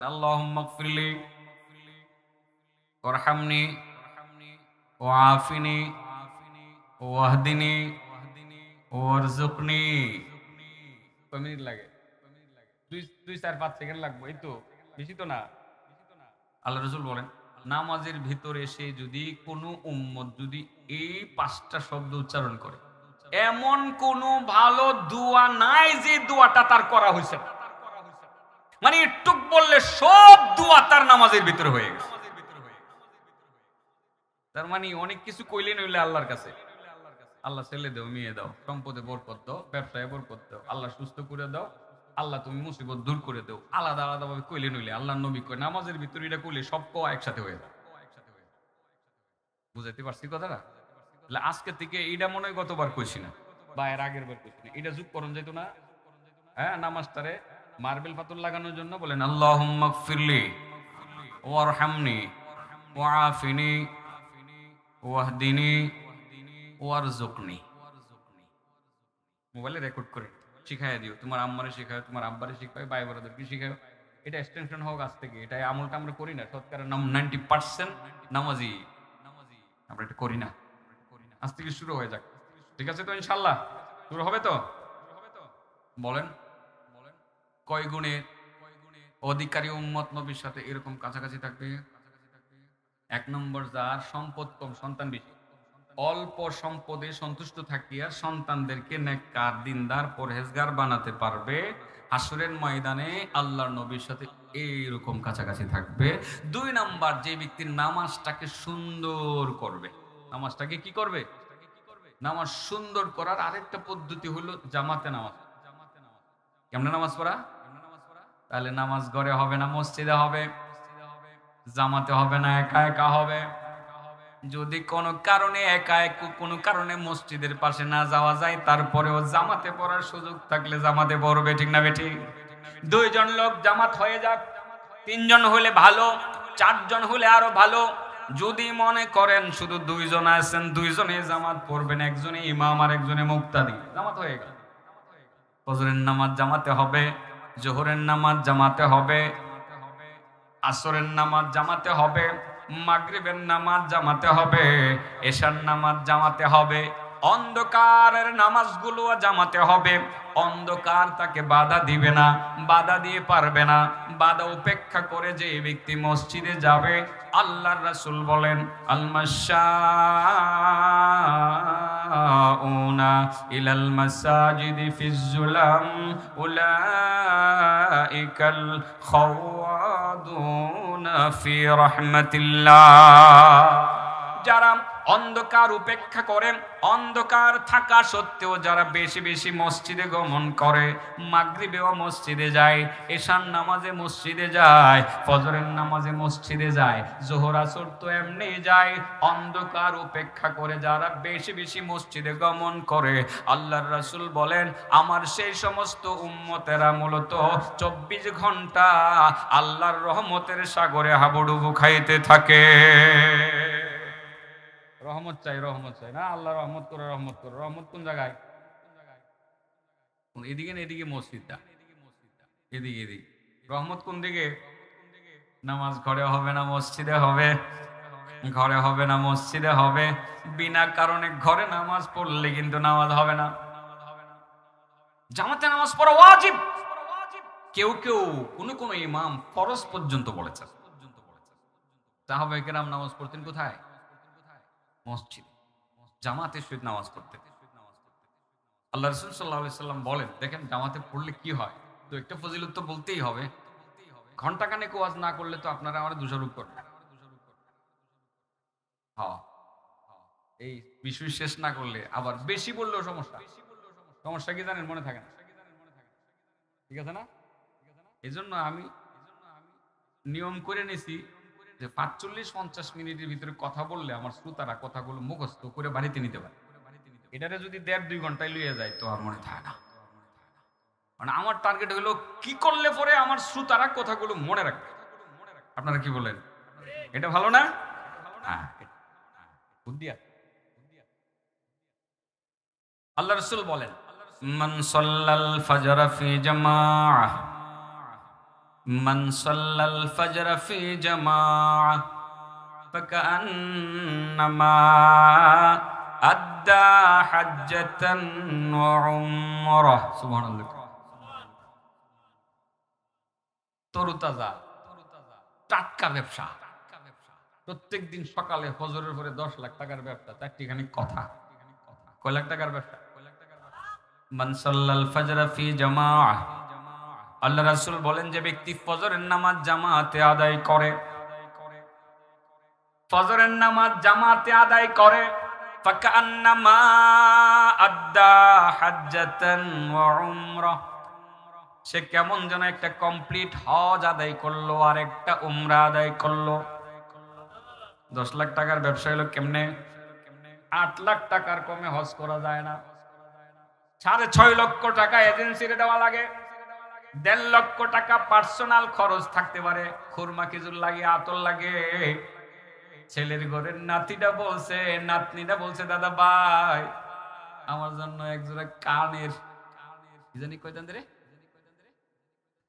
আল্লাহুম্মা গফিরলি ওয়ারহামনি ওয়াআফিনি ওয়াহদিনি ওয়ারযুকনি। কয় মিনিট লাগে? 2-4-5 সেকেন্ড লাগবে, এই তো, বেশি তো না। আল্লাহ রাসূল বলেন, নামাজের ভিতরে এসে যদি কোনো উম্মত যদি এই 5টা শব্দ উচ্চারণ করে, এমন কোন ভালো দোয়া নাই যে দোয়াটা তার করা হয়েছে না। মানে একটুক বললে সব দোয়া তার নামাজের ভিতরে হয়ে গেছে। তার মানে অনেক কিছু কইলে নইলে আল্লাহর কাছে, আল্লাহ ছেলে দাও, মেয়ে দাও, সম্পদে বরকত দাও, ব্যবসায় বরকত দাও, আল্লাহ সুস্থ করে দাও, আল্লাহ তুমি মুসিবত দূর করে দাও, আলাদা আলাদা ভাবে কইলে নইলে আল্লাহ নবী কয় নামাজের ভিতরে এটা কইলে সব কোয়া একসাথে হয়ে যায়। বুঝাইতে পারছি কথাটা? আজকে থেকে এইটা মনে হয় গতবার কইছি না বা এর আগের বার কইছি না, এটা যোগ করণ যেত না। হ্যাঁ, নামাজটারে মার্বেল পাথর লাগানোর জন্য বলেন আল্লাহুম্মা গফিরলি ওয়ারহামনি ওয়াআফিনি ওয়াহদিনি ওয়ারযুকনি। মোবাইলে রেকর্ড করে শিখাইয়া দিও, তোমার আম্মারে শিখাও, তোমার আব্বারে শিখাও, ভাই বোনদেরকে শিখাও। এটা এক্সটেনশন হোক আজ থেকে। এটা আমলটা আমরা করি না, শতকরা 90% নামাজি আমরা এটা করি না। আজ থেকে শুরু হয়ে যাক, ঠিক আছে তো? ইনশাল্লাহ শুরু হবে তো? বলেন কয় গুণে অধিকারী উম্মত নবীর সাথে এরকম কাছাকাছি থাকবে? 1 নম্বর, যার সম্পদ কম, সন্তান বেশি, অল্প সম্পদে সন্তুষ্ট থাকিয়া সন্তানদেরকে নেককার, দিনদার, পরহেজগার বানাতে পারবে, হাসরের ময়দানে আল্লাহর নবীর সাথে এইরকম কাছাকাছি থাকবে। 2 নম্বর, যে ব্যক্তি নামাজটাকে সুন্দর করবে। নামাজটাকে কি করবে? নামাজ সুন্দর করার আরেকটা পদ্ধতি হলো জামাতে নামাজ। কেমনে নামাজ পড়া? তাহলে নামাজ ঘরে হবে না, মসজিদে হবে, জামাতে হবে না, একা একা হবে। যদি কোনো কারণে একা কোনো কারণে মসজিদের পাশে না যাওয়া যায়, তারপরেও জামাতে পড়ার সুযোগ থাকলে জামাতে পড়বে, ঠিক না বেঠিক? 2 জন লোক জামাত হয়ে যাক, 3 জন হলে ভালো, 4 জন হলে আরো ভালো। যদি মনে করেন শুধু 2 জন আছেন, 2 জনে জামাত পড়বেন, একজনে ইমাম আর একজনে মুক্তাদি, জামাত হয়ে গেল। ফজরের নামাজ জামাতে হবে, জোহরের নামাজ জামাতে হবে, আসরের নামাজ জামাতে হবে, মাগরিবের নামাজ জামাতে হবে, এশার নামাজ জামাতে হবে, অন্ধকারের নামাজগুলো জামাতে হবে। অন্ধকার তাকে বাধা দিবে না, বাধা দিয়ে পারবে না। বাধা উপেক্ষা করে যে ব্যক্তি মসজিদে যাবে, আল্লাহর রাসূল বলেন আল মাশাউনা ইলাল মাসাজিদি ফিজ জুলাম উলাইকাল খাওয়াদুনা ফি রাহমাতিল্লাহ। যারা অন্ধকার উপেক্ষা করে, অন্ধকার থাকা সত্ত্বেও যারা বেশি বেশি মসজিদে গমন করে, মাগরিবেও মসজিদে যায়, এশার নামাজে মসজিদে যায়, ফজরের নামাজে মসজিদে যায়, জোহর আসর তো এমনি যায়, অন্ধকার উপেক্ষা করে যারা বেশি বেশি মসজিদে গমন করে, আল্লাহর রাসূল বলেন আমার সেই সমস্ত উম্মতেরা মূলত 24 ঘন্টা আল্লাহর রহমতের সাগরে হাবুডুবু খাইতে থাকে। রহমত চাই, রহমত চাই না, আল্লাহ রহমত করো, রহমত করো। রহমত কোন জায়গায়? এদিকে না, এদিকে মসজিদটা, এদিকে এদিকে। রহমত কোন দিকে? নামাজ ঘরে হবে না মসজিদে হবে, ঘরে হবে না মসজিদে হবে। বিনা কারণে ঘরে নামাজ পড়লে কিন্তু নামাজ হবে না। জামাতে নামাজ পড়া ওয়াজিব। কেউ কেউ কোন ইমাম ফরজ পর্যন্ত বলেছেন। সাহাবায়ে কেরাম নামাজ পড়তেন কোথায়? মসজিদে, জামাতের সহিত নামাজ পড়তেন। আল্লাহ রাসূল সাল্লাল্লাহু আলাইহি সাল্লাম বলেন, দেখেন জামাতে পড়লে কি হয়। তো একটা ফজিলত তো বলতেই হবে। ঘন্টাখানেক ওয়াজ না করলে তো আপনারা আমার দোষারোপ করবেন। হ্যাঁ, এই বিষয় শেষ না করলে আবার বেশি বললেও সমস্যা। সমস্যা কি জানেন? মনে থাকে না, ঠিক আছে না? এই জন্য আমি নিয়ম করে নিছি যে 45-50 মিনিটের ভিতরে কথা বললে আমার শ্রোতারা কথাগুলো মুখস্থ করে বাড়িতে নিতে পারে। এটারে যদি 1.5-2 ঘন্টায় লইয়ে যায় তো আর মনে থাকে না। মানে আমার টার্গেট হলো কি করলে পরে আমার শ্রোতারা কথাগুলো মনে রাখবে। আপনারা কি বলেন? এটা ভালো না? হ্যাঁ, বুদ্ধি আছে। আল্লাহ রাসূল বলেন মান সাল্লাল ফাজরা ফি জামাআহ মান সাল্লাল ফজর ফি জামাআহ ফাকান্নামা আদ্দা হাজ্জাতান ওয়া উমরাহ। সুবহানাল্লাহ। তরুতাজা টাটকা ব্যবসা, প্রত্যেক দিন সকালে ফজরের পরে 10 লাখ টাকার ব্যবসা, চারটিখানি কথা। কয় লাখ টাকার ব্যবসা? মান সাল্লাল ফজর ফি জামাআহ, আল্লাহ রাসূল বলেন যে ব্যক্তি ফজরের নামাজ জামাতে আদায় করে, ফজরের নামাজ জামাতে আদায় করে, ফাকান্নামা আদ্দা হাজ্জাতান ওয়া উমরাহ, সে কেমন যেন একটা কমপ্লিট হজ আদায় করলো আর একটা উমরা আদায় করলো। 10 লাখ টাকার ব্যবসা হলো কেমনে? 8 লাখ টাকার কমে হজ করা যায় না। 6.5 লক্ষ টাকা এজেন্সির দেওয়া লাগে, 1.5 লক্ষ টাকা পার্সোনাল খরচ থাকতে পারে, খুরমা খেজুর লাগে, আতর লাগে। ছেলের ঘরের নাতিটা বলছে, নাতনিটা বলছে, দাদা ভাই আমার জন্য একজোড়া কানের, কি জানি কয়দান রে,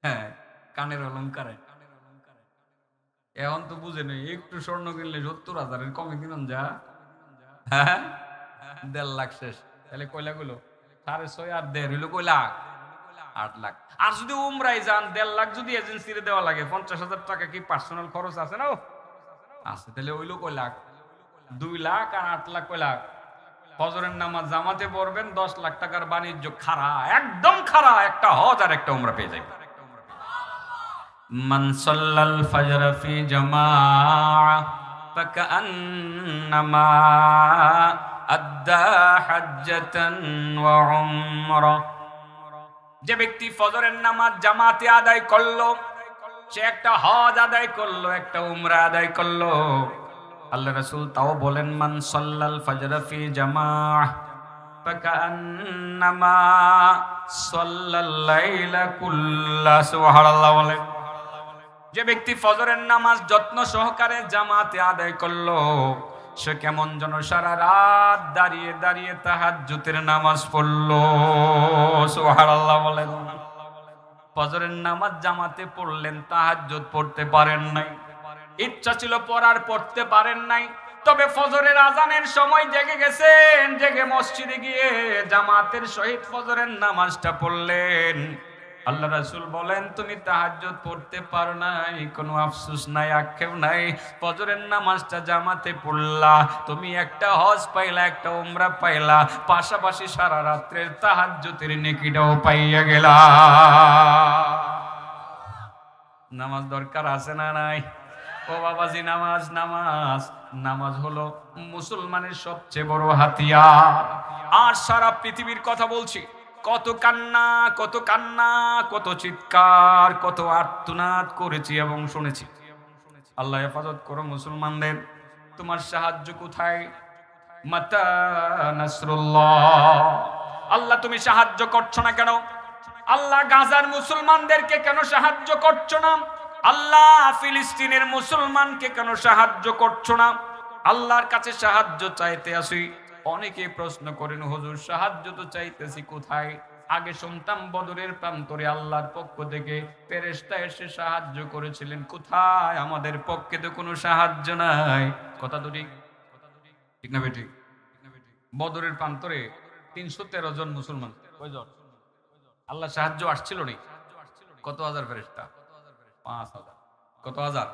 হ্যাঁ কানের অলংকার। এখন তো বুঝে নেই, একটু স্বর্ণ কিনলে 70,000-এর কমে কিনুন যা, হ্যাঁ 1.5 লাখ শেষ। তাহলে কয়লা গুলো 6.5 আর 1.5 হইলো কয় লাখ? 8 লাখ। আর যদি উমরাই যান 1.5 লাখ যদি এজেন্সিরে দেওয়া লাগে, 50,000 টাকা কি পার্সোনাল খরচ আছে না? আছে। তাহলে হইলো কয় লাখ? 2 লাখ আর 8 লাখ কয় লাখ? ফজরের নামাজ জামাতে পড়বেন, 10 লাখ টাকার বাণিজ্য খাড়া, একদম খাড়া, একটা হজ আর একটা উমরা পেয়ে যাবে। মান সাল্লাল ফজর ফি জামাআহ ফাকান্নামা আদ্দা হাজ্জাতান ওয়া উমরাহ, যে ব্যক্তি ফজরের নামাজ জামাতে আদায় করলো সে একটা হজ আদায় করলো, একটা উমরা আদায় করলো। আল্লাহ রাসূল তাও বলেন মান সাল্লাল ফজর ফি জামাআহ ফাকান্নামা সাল্লাল লাইলা কুল্লা। সুবহানাল্লাহ বলেন। যে ব্যক্তি ফজরের নামাজ যত্ন সহকারে জামাতে আদায় করলো সে কেমন যেন সারা রাত দাঁড়িয়ে দাঁড়িয়ে তাহাজ্জুদের নামাজ পড়লো। সুবহানাল্লাহ বলেন। ফজরের নামাজ জামাতে পড়লেন, তাহাজ্জুদ পড়তে পারেন নাই, ইচ্ছা ছিল পড়ার, পড়তে পারেন নাই, তবে ফজরের আজানের সময় জেগে গেছেন, জেগে মসজিদে গিয়ে জামাতের সহিত ফজরের নামাজটা পড়লেন। আল্লাহ রাসূল বলেন তুমি তাহাজ্জুদ পড়তে পারো নাই, কোনো আফসোস নাই, আক্ষেপ নাই, ফজরের নামাজটা জামাতে পড়লা, তুমি একটা হজ পাইলা, একটা উমরা পাইলা, পাশাপাশি সারা রাত্রের তাহাজ্জুদের নেকিটাও পাইয়া গেলা। নামাজ দরকার আছে না নাই? ও বাবাজি, নামাজ নামাজ নামাজ হলো মুসলমানের সবচেয়ে বড় হাতিয়ার। আর সারা পৃথিবীর কথা বলছি, কত কান্না, কত কান্না, কত চিৎকার, কত আর্তনাদ করেছি এবং শুনেছি। আল্লাহ হেফাজত করো মুসলমানদের। তোমার সাহায্য কোথায়? মাতা নাসরুল্লাহ। আল্লাহ তুমি সাহায্য করছো না কেন? আল্লাহ গাজার মুসলমানদেরকে কেন সাহায্য করছো না? আল্লাহ ফিলিস্তিনের মুসলমানকে কেন সাহায্য করছো না? আল্লাহর কাছে সাহায্য চাইতে আসি, অনেকে প্রশ্ন করেন হুজুর সাহায্য তো চাইতেছি কোথায়? আগে শুনতাম বদরের প্রান্তরে আল্লাহর পক্ষ থেকে ফেরেশতা এসে সাহায্য করেছিলেন, কোথায়? আমাদের পক্ষে তো কোনো সাহায্য নাই। কথা তো ঠিক, ঠিক না বেঠিক? বদরের প্রান্তরে 313 জন মুসলমান, কয়জন? আল্লাহ সাহায্য আসছিল নি? কত হাজার ফেরেশতা? 5,000। কত হাজার?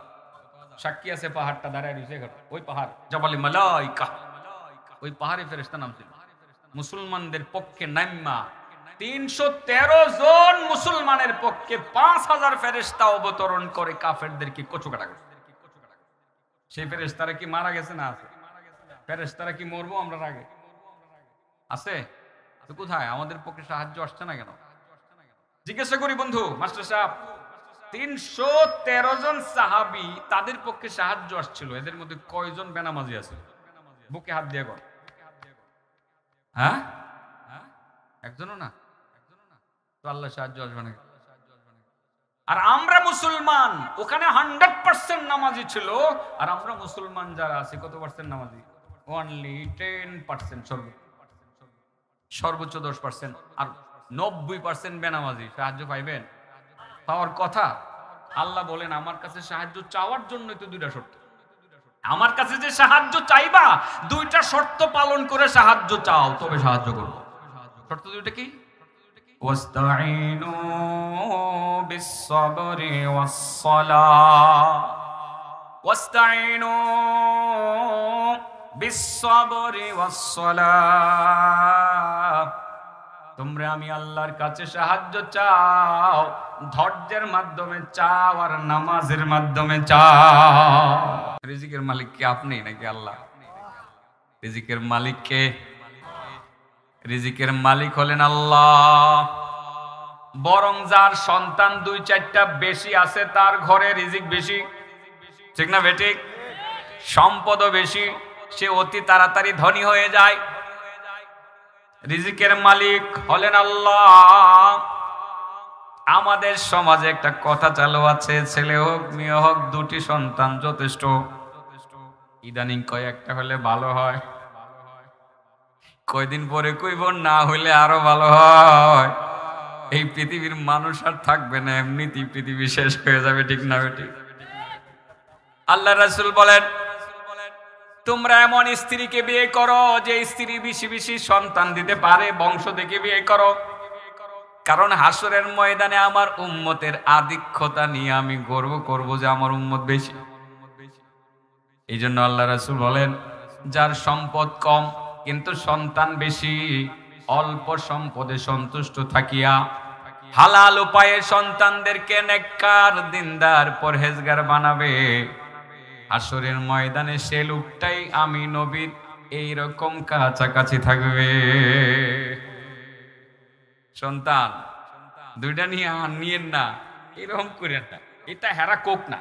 সাক্ষী আছে, পাহাড়টা দাঁড়ায় রয়েছে, ওই পাহাড় জাবালে মালাইকা, ওই পাহাড়ে ফেরেশতা নামছিল মুসলমানদের পক্ষে নাইম্মা। 313 জন মুসলমানের পক্ষে 5,000 ফেরেশতা অবতরণ করে কাফেরদেরকে কচুকাটা করে। সেই ফেরেশতারা কি মারা গেছে না আছে? ফেরেশতারা কি মরবো আমরা আগে? আছে তো কোথায়? আমাদের পক্ষে সাহায্য আসছে না কেন? জিজ্ঞাসা করি বন্ধু, মাস্টার সাহেব, 313 জন সাহাবী, তাদের পক্ষে সাহায্য আসছিল, এদের মধ্যে কয়জন বেনামাজি আছে? বুকে হাত দিয়ে কর। হ্যাঁ, একজনও না। তো আল্লাহ সাহায্য আসবে না? আর আমরা মুসলমান, ওখানে 100% নামাজি ছিল, আর আমরা মুসলমান যারা আছি কত পার্সেন্ট নামাজি? অনলি 10%, সর্বোচ্চ 10%। আর 90% বেনামাজি। সাহায্য পাইবেন? পাওয়ার কথা। আল্লাহ বলেন আমার কাছে সাহায্য চাওয়ার জন্যই তো দুইটা শর্ত। আমার কাছে যে সাহায্য চাইবা দুইটা শর্ত পালন করে সাহায্য চাও, তবে সাহায্য করব। শর্ত দুইটা কি? ওয়াস্তাঈনু বিস-সাবরি ওয়াস-সালাহ, ওয়াস্তাঈনু বিস-সাবরি ওয়াস-সালাহ। তোমরা আমি আল্লাহর কাছে সাহায্য চাও, ধৈর্যের মাধ্যমে চাও আর নামাজের মাধ্যমে চাও। রিজিকের মালিক কি আপনি নাকি আল্লাহ? রিজিকের মালিক কে? রিজিকের মালিক হলেন আল্লাহ। বরং যার সন্তান 2-4টা বেশি আছে তার ঘরে রিজিক বেশি, ঠিক না বেঠিক? সম্পদও বেশি, সে অতি তাড়াতাড়ি ধনী হয়ে যায়। রিজিকের মালিক হলেন আল্লাহ। আমাদের সমাজে একটা কথা চালু আছে, ছেলে হোক মেয়ে হোক 2টি সন্তান যথেষ্ট। ইদানিং কয় একটা হলে ভালো হয়, কয়দিন পরে কইব না হইলে আরো ভালো হয়। এই পৃথিবীর মানুষ আর থাকবে না, এমনিতেই পৃথিবী শেষ হয়ে যাবে, ঠিক না বেঠিক? আল্লাহ রাসূল বলেন তোমরা এমন স্ত্রীকে বিয়ে করো যে স্ত্রী বেশি বেশি সন্তান দিতে পারে, বংশ দেখে বিয়ে করো। কারণ হাসরের ময়দানে আমার উম্মতের আধিক্যতা নিয়ে আমি গর্ব করব যে আমার উম্মত বেশি। এই জন্য আল্লাহ রাসূল বলেন যার সম্পদ কম কিন্তু সন্তান বেশি, অল্প সম্পদে সন্তুষ্ট থাকিয়া হালাল উপায়ে সন্তানদেরকে নেককার, দিনদার, পরহেজগার বানাবে, হাসরের ময়দানে সে লোকটাই আমি নবীর এইরকম কাছাকাছি থাকবে। সন্তান 2টা নিয়েন না, এরকম করেন না। এটা হেরা কোক না,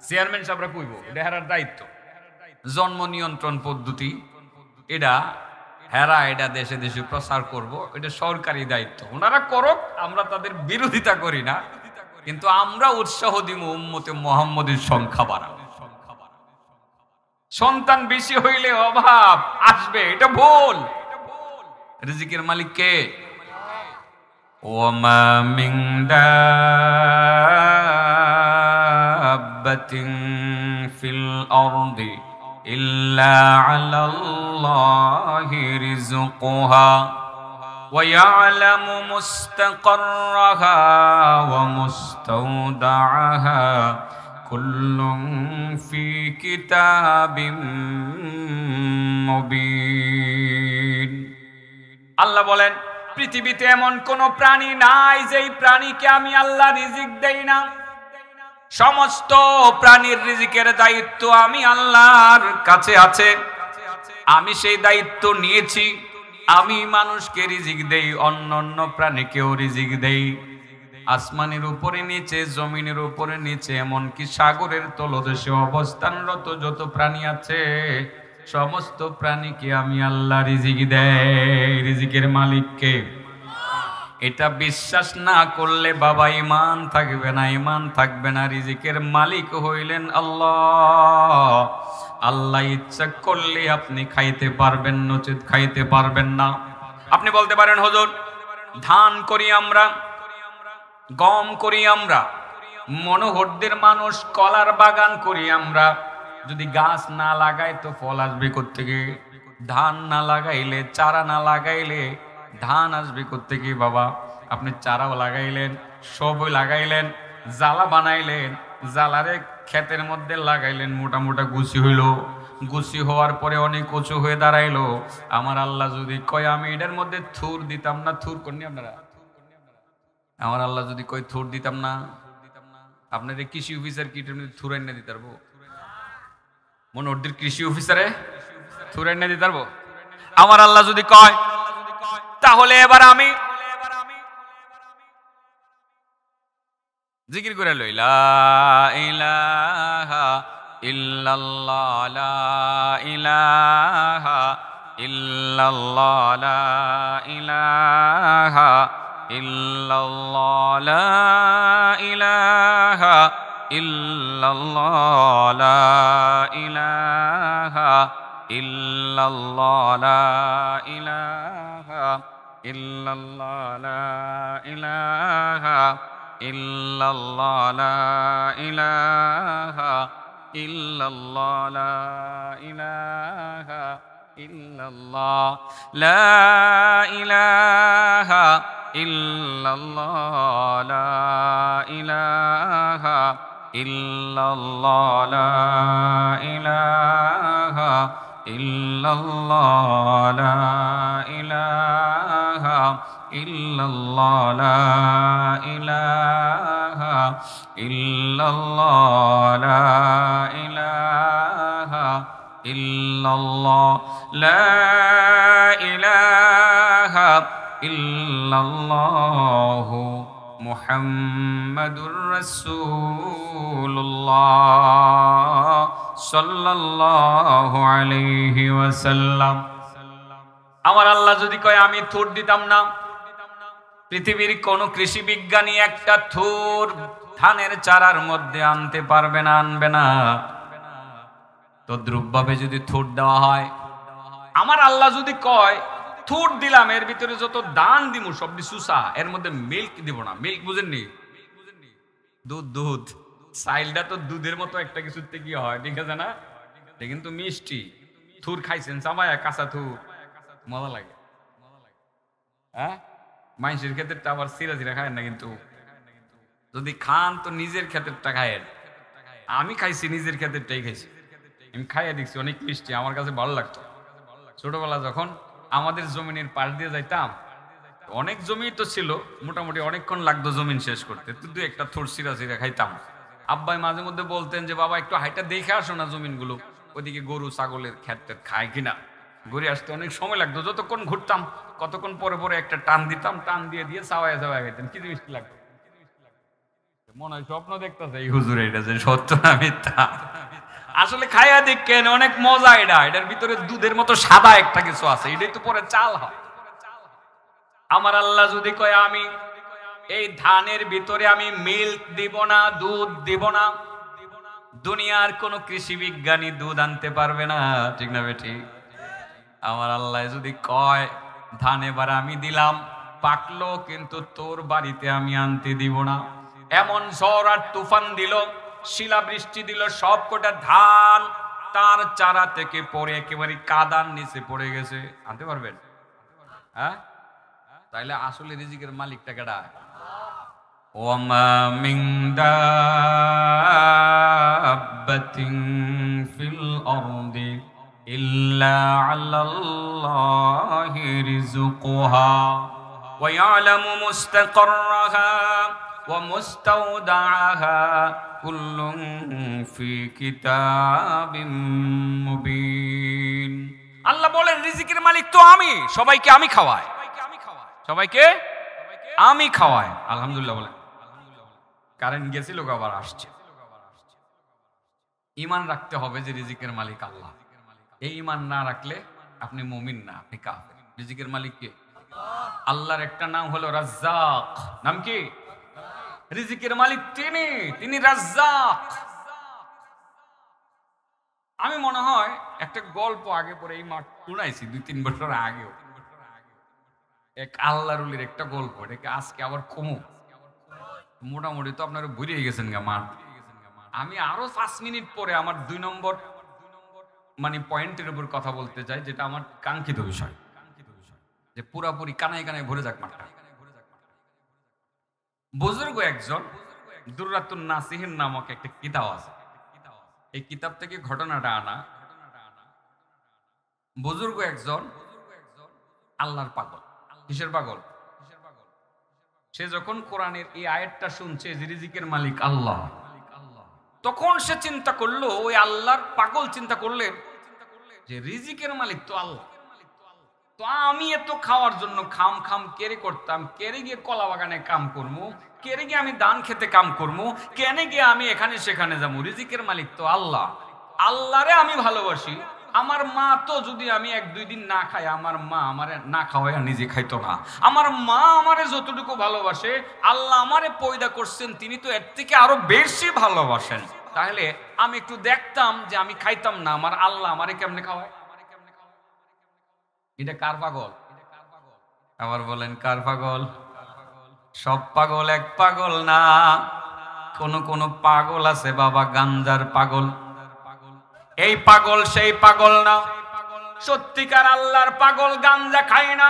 চেয়ারম্যান সাহেবরা কইব এটা হেরার দায়িত্ব। জন্ম নিয়ন্ত্রণ পদ্ধতি এটা হেরা এটা দেশে দেশে প্রচার করব, এটা সরকারি দায়িত্ব। ওনারা করুক, আমরা তাদের বিরোধিতা করি না, কিন্তু আমরা উৎসাহ দিব উম্মতে মুহাম্মদের সংখ্যা বাড়াবো। সন্তান বেশি হইলে অভাব আসবে, এটা ভুল। রিজিকের মালিক কে? ওয়ামা মিন দাব্বাতিন ফিল আরদি ইল্লা আলাল্লাহি রিজকুহা ওয়া ইয়ালামু মুস্তাকাররাহা ওয়া মুস্তাওদাআহা কুল্লুন ফি কিতাবিম মুবিন। আল্লাহ বলেন পৃথিবীতে এমন কোন প্রাণী নাই যেই প্রাণীকে আমি আল্লাহ রিজিক দেই না। সমস্ত প্রাণীর রিজিকের দায়িত্ব আমি আল্লাহর কাছে আছে, আমি সেই দায়িত্ব নিয়েছি। আমি মানুষকে রিজিক দেই, অন্য প্রাণীকেও রিজিক দেই। আসমানের উপরে নিচে, জমিনের উপরে নিচে, এমনকি সাগরের তলদেশে অবস্থানরত যত প্রাণী আছে সমস্ত প্রাণীকে আমি আল্লাহ রিজিক দেই। রিজিকের মালিককে এটা বিশ্বাস না করলে বাবা ঈমান থাকবে না, ঈমান থাকবে না। রিজিকের মালিক হইলেন আল্লাহ। আল্লাহ ইচ্ছা করলে আপনি খাইতে পারবেন, নচেত খাইতে পারবেন না। আপনি বলতে পারেন হুজুর ধান করি আমরা, গম করি আমরা, মনোহরদের মানুষ কলার বাগান করি আমরা, যদি গাছ না লাগাই তো ফল আসবে কোত্থেকে? ধান না লাগাইলে, চারা না লাগাইলে ধান আসবে কোত্থেকে? বাবা আপনি চারাও লাগাইলেন, সবই লাগাইলেন, জ্বালা বানাইলেন, জ্বালারে ক্ষেতের মধ্যে লাগাইলেন, মোটা মোটা গুছি হইল, গুছি হওয়ার পরে অনেক উঁচু হয়ে দাঁড়াইলো। আমার আল্লাহ যদি কয় আমি এটার মধ্যে থুর দিতাম না, থুর করেনি আপনারা? আমার আল্লাহ যদি কয় থুর দিতাম না, আপনাদের কৃষি অফিসার কি থুর এনে দিতে পারবো? মনে ওদের কৃষি অফিসারে থুর এনে দিতে পারবো? আমার আল্লাহ যদি কয় তাহলে এবার আমি জিকির করে লই লা ইলাহা ইল্লাল্লাহ, লা ইলাহা ইল্লাল্লাহ, লা ইলাহা ইল্লাল্লাহ, লা ইলাহা ইল্লাল্লাহ, লা ইলাহা ইল্লাল্লাহ, লা ইলাহা ইল্লাল্লাহ, লা ইলাহা ইল্লাল্লাহ লা ইলাহা ইল্লাল্লাহ লা ইলাহা ইল্লাল্লাহ লা ইলাহা ইল্লাল্লাহ লা ইলাহা ইল্লাল্লাহ লা ইলাহা ইল্লাল্লাহ লা ইলাহা ইল্লাল্লাহ লা ইলাহা ইল্লাল্লাহ লা ইলাহা ইল্লাল্লাহ লা ইলাহা ইল্লাল্লাহু মুহাম্মাদুর রাসূলুল্লাহ সাল্লাল্লাহু আলাইহি ওয়াসাল্লাম। আমার আল্লাহ যদি কয় আমি থুর দিতাম না, পৃথিবীর কোন কৃষি বিজ্ঞানী একটা থুর ধানের চারার মধ্যে আনতে পারবে না, আনবে না। তদ্রূপভাবে যদি থুর দেওয়া হয়, আমার আল্লাহ যদি কয় থুর দিলাম, এর ভিতরে যত দান দিমু সব সুসা, এর মধ্যে মিল্ক দিব না। মিল্ক বুঝেননি? দুধ, দুধ সাইলটা তো দুধের মতো একটা কিছুতে কি হয়, ঠিক আছে না? এটা কিন্তু মিষ্টি। থুর খাইছেন চাবায়া, কাঁচা থুর, মজা লাগে। হ্যাঁ, মানুষের ক্ষেত্রে আবার সিরা সিরা খায় না, কিন্তু যদি খান তো নিজের ক্ষেত্রটা খায়েন। আমি খাইছি, নিজের ক্ষেত্রটাই খাইছি। আমি খাইয়া দেখছি, অনেক মিষ্টি, আমার কাছে ভালো লাগতো। ছোটবেলা যখন আমাদের জমিনের পাশ দিয়ে যাইতাম, অনেক জমি তো ছিল, মোটামুটি অনেকক্ষণ লাগতো জমিন শেষ করতে, দু একটা থুর সিরা সিরা খাইতাম। আব্বাই মাঝে মধ্যে বলতেন যে বাবা একটু হাইটা দেখে আসো না জমিনগুলো, ওইদিকে গরু ছাগলের ক্ষেত্রে খায় কিনা। ঘুরে আসতে অনেক সময় লাগতো, যতক্ষণ ঘুরতাম কতক্ষণ পরে পরে একটা টান দিতাম, টান দিয়ে দিয়ে চাওয়ায় চাওয়ায় খাইতাম, কি মিষ্টি লাগতো। মনে হয় স্বপ্ন দেখতেছে এই হুজুর, এটা যে সত্য না মিথ্যা। আসলে খাইয়া দেখেন, অনেক মজা। এটার ভিতরে দুধের মতো সাদা একটা কিছু আছে, এটাই তো পরে চাল হয়। আমার আল্লাহ যদি কয় আমি এই ধানের ভিতরে আমি মিল্ক দিব না, দুধ দিব না, দুনিয়ার কোন কৃষি বিজ্ঞানী দুধ আনতে পারবে না, ঠিক না বেঠিক? আমার আল্লাহ যদি কয় ধান এবার আমি দিলাম, পাকলো, কিন্তু তোর বাড়িতে আমি আনতে দিব না। এমন ঝড় আর তুফান দিল, শিলাবৃষ্টি দিল, সব কটা ধান তার চারা থেকে পড়ে একেবারে কাদার নিচে পড়ে গেছে, আনতে পারবেন? হ্যাঁ, তাইলে আসলে রিজিকের মালিকটা কেডা? ওয়ামা মিন দাব্বাতিন ফিল আরদি ইল্লা আলাল্লাহি রিজকুহা ওয়া ইয়ালামু মুস্তাকাররাহা ওয়া মুস্তাওদাআহা কুল্লুন ফি কিতাবিম মুবিন। আল্লাহ বলেন রিজিকের মালিক তো আমি, সবাইকে আমি খাওয়াই, সবাইকে আমি খাওয়াই। আলহামদুলিল্লাহ বলেন। কারেন্ট গেছিল, আবার আসছে। ঈমান রাখতে হবে যে রিজিকের মালিক আল্লাহ। এই ঈমান না রাখলে আপনি মুমিন না, আপনি কাফের। রিজিকের মালিক কে? আল্লাহর একটা নাম হলো রাজ্জাক। নাম কি? রিজিকের মালিক তিনি রাজ্জাক। আমি মনে হয় একটা গল্প আগে পরে এই মাঠ শুনাইছি 2-3 বছর আগেও, এক আল্লাহরুলির একটা গল্প। এটাকে আজকে আবার কমু, মোটামুটি তো আপনারা বুঝিয়ে গেছেন গা মাঠ। আমি আরো 5 মিনিট পরে আমার 2 নম্বর মানে পয়েন্টের উপর কথা বলতে চাই, যেটা আমার কাঙ্ক্ষিত বিষয়, যে পুরাপুরি কানায় কানায় ভরে যাক মাঠটা। বুজুর্গ একজন, দুররাতুন নাসিহিন নামক একটা কিতাব আছে, এই কিতাব থেকে ঘটনাটা আনা। বুজুর্গ একজন আল্লাহর পাগল। কিসের পাগল? সে যখন কোরআনের এই আয়াতটা শুনছে যে রিজিকের মালিক আল্লাহ, তখন সে চিন্তা করলো, ওই আল্লাহর পাগল চিন্তা করলেন যে রিজিকের মালিক তো আল্লাহ, তো আমি এত খাওয়ার জন্য খাম খাম কেড়ে করতাম, কেড়ে গিয়ে কলা বাগানে কাম করবো, কেড়ে গিয়ে আমি দান খেতে কাম করবো, কেনে গিয়ে আমি এখানে সেখানে যাবো। রিজিকের মালিক তো আল্লাহ, আল্লাহরে আমি ভালোবাসি। আমার মা তো যদি আমি 1-2 দিন না খাই, আমার মা আমারে না খাওয়াই নিজে খাইতো না। আমার মা আমারে যতটুকু ভালোবাসে, আল্লাহ আমারে পয়দা করছেন, তিনি তো এর থেকে আরো বেশি ভালোবাসেন। তাহলে আমি একটু দেখতাম যে আমি খাইতাম না, আমার আল্লাহ আমারে কেমনে খাওয়ায়। এটা কার পাগল? আবার বলেন কার পাগল? সব পাগল এক পাগল না, কোন কোন পাগল আছে বাবা গাঞ্জার পাগল। এই পাগল সেই পাগল না, সত্যিকার আল্লাহর পাগল গাঞ্জা খায় না,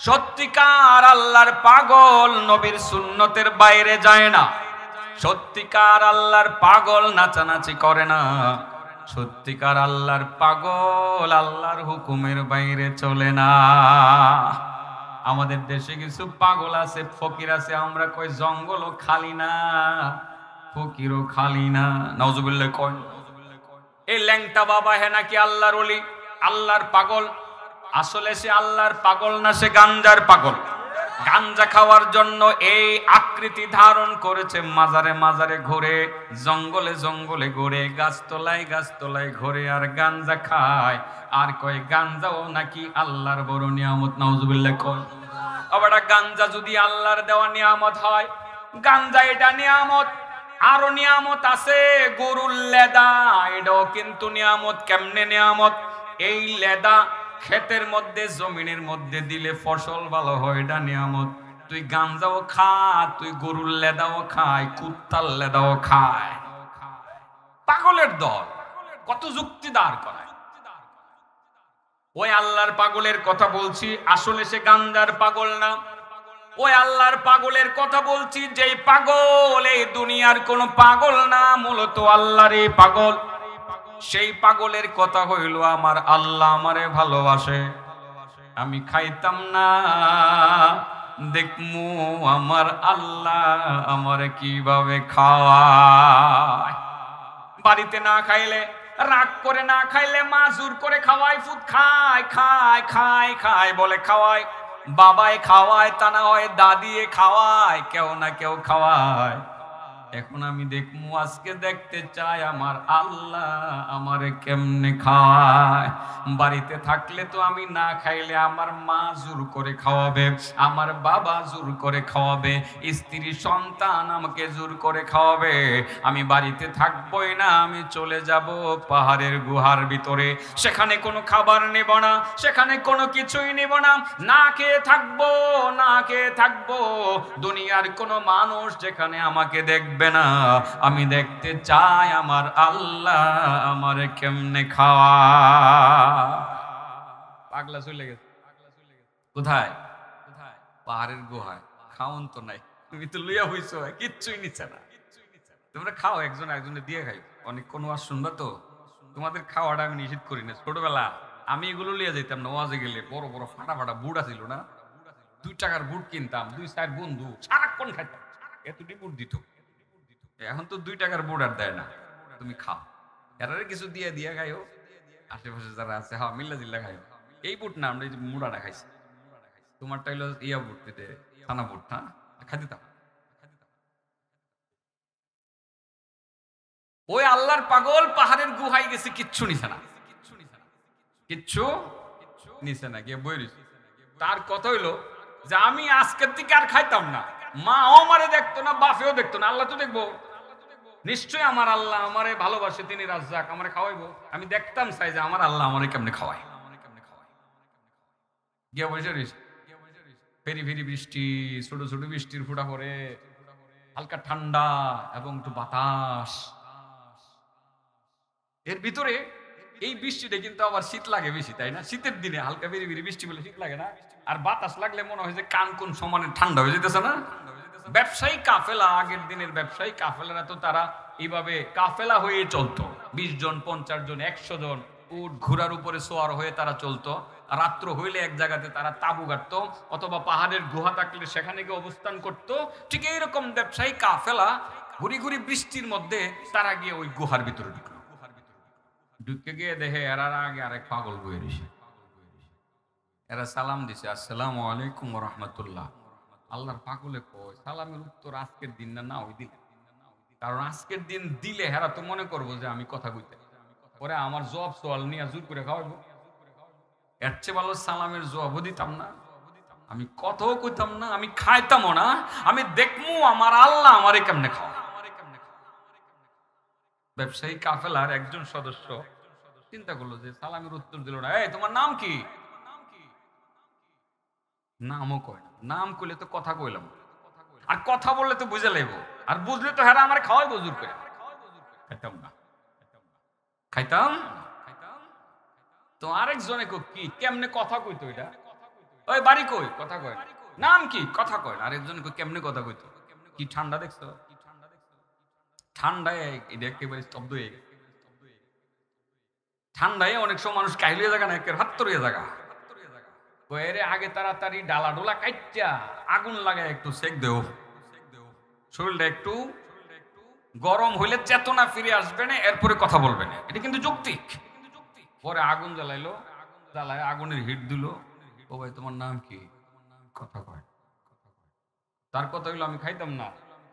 সত্যিকার আল্লাহর পাগল নবীর সুন্নতের বাইরে যায় না, সত্যিকার আল্লাহর পাগল নাচানাচি করে না, সত্যিকার আল্লাহর পাগল আল্লাহর হুকুমের বাইরে চলে না। আমাদের দেশে কিছু পাগল আছে, ফকির আছে, আমরা কই জঙ্গলও খালি না, ফকিরও খালি না, নাউজুবিল্লাহ কয়। এই ল্যাংটা বাবা হে নাকি আল্লাহর ওলি, আল্লাহর পাগল? আসলে সে আল্লাহর পাগল না, সে গাঞ্জার পাগল। গাঞ্জা খাওয়ার জন্য এই আকৃতি ধারণ করেছে, মাজারে মাজারে ঘুরে, জঙ্গলে জঙ্গলে ঘুরে, গাছতলায় গাছতলায় ঘুরে আর গাঞ্জা খায়, আর কয় গাঞ্জাও নাকি আল্লাহর বড় নিয়ামত। নাউজুবিল্লাহ কয়। আবার গাঞ্জা যদি আল্লাহর দেওয়া নিয়ামত হয়, গাঞ্জা এটা নিয়ামত। আরো নিয়ামত আছে, গরুর লেদা, এটাও কিন্তু নিয়ামত। কেমনে নিয়ামত? এই লেদা ক্ষেতের মধ্যে জমিনের মধ্যে দিলে ফসল ভালো হয়, এটা নিয়ামত। তুই গাঞ্জাও খা, তুই গরুর লেদাও খায়, কুত্তার লেদাও খায়। পাগলের দল কত যুক্তি দাঁড় করায়। ওই আল্লাহর পাগলের কথা বলছি, আসলে সে গাঞ্জার পাগল না। ওই আল্লাহর পাগলের কথা বলছি, যেই পাগল এই দুনিয়ার কোন পাগল না, মূলত আল্লাহর এই পাগল। সেই পাগলের কথা হইল, আমার আল্লাহ আমারে ভালোবাসে, আমি খাইতাম না, দেখমু আমার আল্লাহ আমারে কিভাবে খাওয়ায়। বাড়িতে না খাইলে, রাগ করে না খাইলে, মা জোর করে খাওয়ায়, ফুট খায় খায় খায় খায় বলে খাওয়ায়, বাবাই খাওয়ায়, তা না হয় দাদিয়ে খাওয়ায়, কেউ না কেউ খাওয়ায়। এখন আমি দেখমু, আজকে দেখতে চাই আমার আল্লাহ আমারে কেমনে খাওয়ায়। বাড়িতে থাকলে তো আমি না খাইলে আমার মা জোর করে খাওয়াবে, আমার বাবা জোর করে খাওয়াবে, স্ত্রী সন্তান আমাকে জোর করে খাওয়াবে। আমি বাড়িতে থাকবই না, আমি চলে যাব পাহাড়ের গুহার ভিতরে, সেখানে কোনো খাবার নেব না, সেখানে কোনো কিছুই নেব না, না খেয়ে থাকবো, না খেয়ে থাকবো। দুনিয়ার কোনো মানুষ যেখানে আমাকে দেখবে না, আমি দেখতে চাই আমার আল্লাহ আমারে কেমনে খাওয়া। পাগলা চলে গেছে কোথায়? পাহাড়ের গুহায়। খাওন তো নাই, তুমি তো লইয়া হইছো, কিচ্ছুই নিচ্ছে না। তোমরা খাও, একজন একজনে দিয়ে খাই। অনেক কোন ওয়াজ শুনবা তো, তোমাদের খাওয়াটা আমি নিষেধ করি না। ছোটবেলা আমি এগুলো লিয়ে যেতাম না, ওয়াজে গেলে বড় বড় ফাটা ফাটা বুট আছিল না, 2 টাকার বুট কিনতাম, 2-4 বন্ধু সারাক্ষণ খাইতাম, এতটি বুট দিত। এখন তো 2 টাকার বুট আর দেয় না, তুমি খাও, এরারে কিছু দিয়ে দিয়ে খাইও, আশেপাশে যারা আছে হ্যাঁ মিল্লা জিল্লা খাইও। এই বুট না, আমরা এই যে মুড়াটা খাইছি, তোমারটা হইলো ইয়া বুট, ছানা বুট, হ্যাঁ খাই দিতাম। ওই আল্লাহর পাগল পাহাড়ের গুহায় গেছে, কিচ্ছু নিছে না, কিচ্ছু নিছে না, গিয়ে বই রইছে। তার কথা হইলো যে আমি আজকের থেকে আর খাইতাম না, মা আমারে দেখতো না, বাপেও দেখতো না, আল্লাহ তো দেখবো নিশ্চয়ই। আমার আল্লাহ আমারে ভালোবাসে, তিনি রাজ্জাক, আমারে খাওয়াইবো। আমি দেখতাম চাই যে আমার আল্লাহ আমারে কেমনে খাওয়ায়। গিয়ে বসে রইছে, ফেরি ফেরি বৃষ্টি, ছোট ছোট বৃষ্টির ফুটা পড়ে, হালকা ঠান্ডা এবং একটু বাতাস। এর ভিতরে এই বৃষ্টিটা কিন্তু আবার শীত লাগে বেশি, তাই না? শীতের দিনে হালকা বেরি বেরি বৃষ্টি বলে শীত লাগে না, আর বাতাস লাগলে মনে হয় যে কান কোন সমানে ঠান্ডা হয়ে যেতেছে না। ব্যবসায়ী কাফেলা, আগের দিনের ব্যবসায়ী কাফেলারা তো তারা এইভাবে কাফেলা হয়ে চলতো, 20 জন 50 জন 100 জন উট ঘোড়ার উপরে সোয়ার হয়ে তারা চলতো। রাত্র হইলে এক জায়গাতে তারা তাবু গাড়তো, অথবা পাহাড়ের গুহা থাকলে সেখানে গিয়ে অবস্থান করতো। ঠিক এইরকম ব্যবসায়ী কাফেলা ঘুরি ঘুরি বৃষ্টির মধ্যে তারা গিয়ে ওই গুহার ভিতরে ঢুকলো। ঢুকে গিয়ে দেখে এরা আগে আরেক পাগল বয়ে রয়েছে। এরা সালাম দিছে, আসসালামু আলাইকুম ওয়া রাহমাতুল্লাহ। আল্লাহর পাগলে কয়, সালামের উত্তর আজকের দিন না ওই দিন, কারণ আজকের দিন দিলে হেরা তো মনে করবো যে আমি কথা কইতে, পরে আমার জবাব সোয়াল নিয়ে জোর করে খাওয়াবো। এর চেয়ে ভালো সালামের জবাবও দিতাম না, আমি কথাও কইতাম না, আমি খাইতামও না, আমি দেখমু আমার আল্লাহ আমারে কেমনে খাওয়া। ব্যবসায়ী কাফেলার একজন সদস্য চিন্তা করলো যে সালামের উত্তর দিল না। এই তোমার নাম কি? নামও কয় না, নাম কইলে তো কথা কইলাম, আর কথা বললে তো বুঝে লেবো, আর বুঝলে তো হেরা আমার খাওয়াই বজুর করে। খাইতাম না, খাইতাম। তো আরেকজনে কি কেমনে কথা কইতো, এটা ওই বাড়ি কই কথা কয়, নাম কি কথা কয়, আরেকজন কেমনে কথা কইতো, কি ঠান্ডা দেখছো, ঠান্ডায় এটা একেবারে স্তব্ধ হয়ে গেছে। ঠান্ডায় অনেক সময় মানুষ কাইলিয়ে জায়গা না, একের হাত তরিয়ে জায়গা এরে আগে তাড়াতাড়ি ডালা ডোলা কাইটা আগুন লাগায় একটু সেক দেও, শরীরটা একটু গরম হইলে চেতনা ফিরে আসবে না, এরপরে কথা বলবে না, এটা কিন্তু যৌক্তিক। পরে আগুন জ্বালাইলো, জ্বালায় আগুনের হিট দিল, ও ভাই তোমার নাম কি, কথা কয়। তার কথা হইলো আমি খাইতাম না,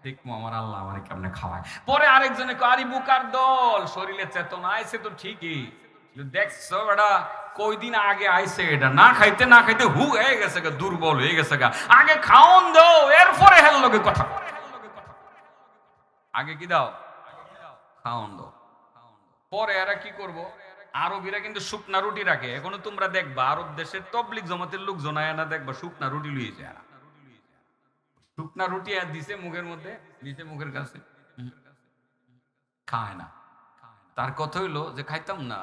দেখবো আমার আল্লাহ আমার কেমনে খাওয়ায়। পরে আরেকজনে আরি বুকার দল, শরীরে চেতনা আইছে তো ঠিকই, দেখছো এটা কয়দিন আগে আইছে, এটা না খাইতে না খাইতে হু হয়ে গেছে গা, দুর্বল হয়ে গেছে গা, আগে খাওন দাও এরপরে হেল লগে কথা, আগে কি দাও খাওন দাও। পরে এরা কি করবো, আরবিরা কিন্তু শুকনা রুটি রাখে, এখনো তোমরা দেখবা আরব দেশের তবলিগ জমাতের লোক জনায় না, দেখবা শুকনা রুটি লুইছে, শুকনা রুটি আর দিছে মুখের মধ্যে, দিছে মুখের কাছে, খায় না। তার কথা হইলো যে খাইতাম না,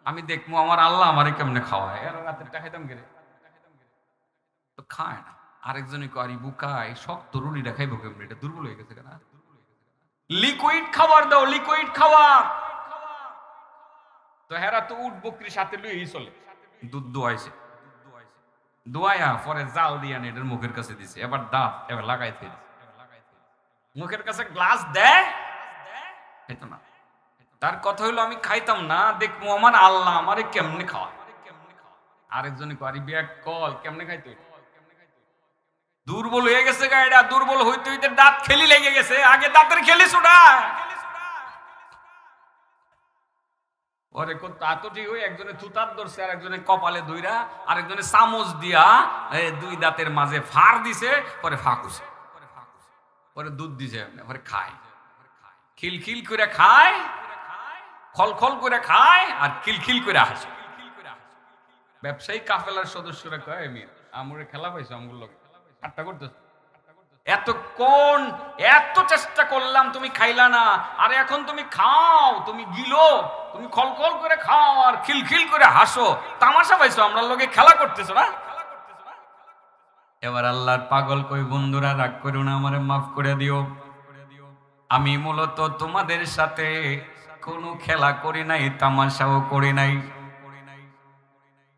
আমি দেখবো আমার আল্লাহ আমারে কেমনে খাওয়ায়, এরা রাতেরটা খাইতাম গেলে তো খায় না। আরেকজনে করি বুকায় শক্ত রুটিটা খাইবো কেমনে, এটা দুর্বল হয়ে গেছে কেনা, লিকুইড খাবার দাও, লিকুইড খাবার। তো হেরা তো উট বকরির সাথে লুই চলে, দুধ দোয়াইছে, দোয়াইয়া পরে জাল দিয়া এটার মুখের কাছে দিছে, এবার দাঁত এবার লাগাইতে মুখের কাছে গ্লাস দেয়, খাইতো না। তার কথা হইলো আমি খাইতাম না, দেখবো আমার আল্লাহ আমারে কেমনে খাওয়ায়। আরেকজনে করি ব্যাগ কল কেমনে খাইতো, দুর্বল হয়ে গেছে গাড়িটা, দুর্বল হইতে হইতে দাঁত খেলি লেগে গেছে, আগে দাঁতের খেলি ছোটা ওরে তো ঠিক হই, একজনে থুতার ধরছে আর একজনে কপালে দুইরা, আরেকজনে চামচ দিয়া দুই দাঁতের মাঝে ফার দিছে, পরে ফাঁকুছে, পরে দুধ দিছে, পরে খায়, খিলখিল করে খায়, খলখল করে খায় আর খিলখিল করে হাসে। ব্যবসায়ী কাফেলার সদস্যরা কয় আমরে খেলা পাইছো, আমগুলো লোক ঠাট্টা করতেছে, এতক্ষণ এত চেষ্টা করলাম তুমি খাইলা না, আর এখন তুমি খাও, তুমি গিলো, তুমি খলখল করে খাও আর খিলখিল করে হাসো, তামাশা পাইছো, আমরা লোকে খেলা করতেছো না। এবার আল্লাহর পাগল কই বন্ধুরা রাগ করো না, আমারে মাফ করে দিও, আমি মূলত তোমাদের সাথে কোনো খেলা করি নাই, তামাশাও করি নাই।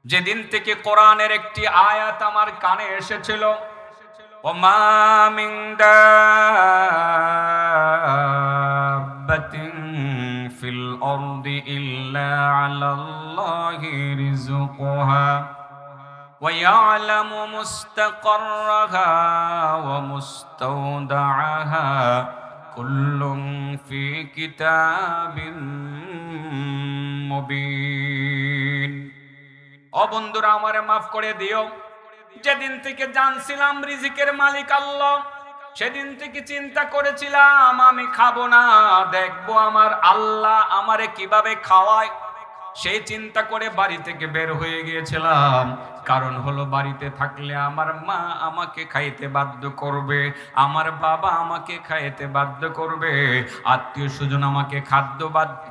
যেদিন থেকে কোরআনের একটি আয়াত আমার কানে এসেছিল, ওমা মিন দাব্বাতিন ফিল আরদি ইল্লা আলাল্লাহি রিজকুহা ওয়া ইয়ালামু মুস্তাকাররাহা ওয়া মুস্তাওদাআহা কুল্লুন ফি কিতাবিন মুবিন। ও বন্ধুরা আমারে মাফ করে দিও, যেদিন থেকে জানছিলাম রিজিকের মালিক আল্লাহ, সেদিন থেকে চিন্তা করেছিলাম আমি খাবো না, দেখবো আমার আল্লাহ আমারে কিভাবে খাওয়ায়। সেই চিন্তা করে বাড়ি থেকে বের হয়ে গিয়েছিলাম, কারণ হলো বাড়িতে থাকলে আমার মা আমাকে খাইতে বাধ্য করবে, আমার বাবা আমাকে খাইতে বাধ্য করবে, আত্মীয় স্বজন আমাকে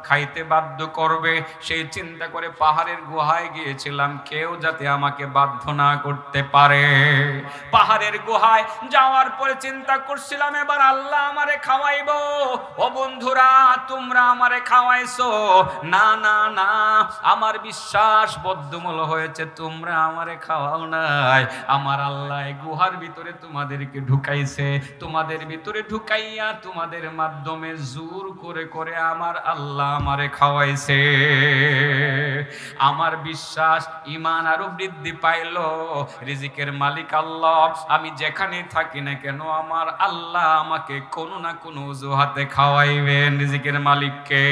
খাইতে বাধ্য করবে। সেই চিন্তা করে পাহাড়ের গুহায় গিয়েছিলাম, কেউ যাতে আমাকে বাধ্য না করতে পারে। পাহাড়ের গুহায় যাওয়ার পরে চিন্তা করছিলাম এবার আল্লাহ আমারে খাওয়াইবো। ও বন্ধুরা তোমরা আমারে খাওয়াইছো না, না না, আমার বিশ্বাস বদ্ধমূল হয়েছে, তোমরা আমারে খাওয়াও নাই, আমার আল্লাহ গুহার ভিতরে তোমাদেরকে ঢুকাইছে, তোমাদের ভিতরে ঢুকাইয়া তোমাদের মাধ্যমে জোর করে করে আমার আল্লাহ আমারে খাওয়াইছে। আমার বিশ্বাস ঈমান আরো বৃদ্ধি পাইল, রিজিকের মালিক আল্লাহ, আমি যেখানে থাকি না কেন আমার আল্লাহ আমাকে কোনো না কোনো অজুহাতে খাওয়াইবেন, রিজিকের মালিককে।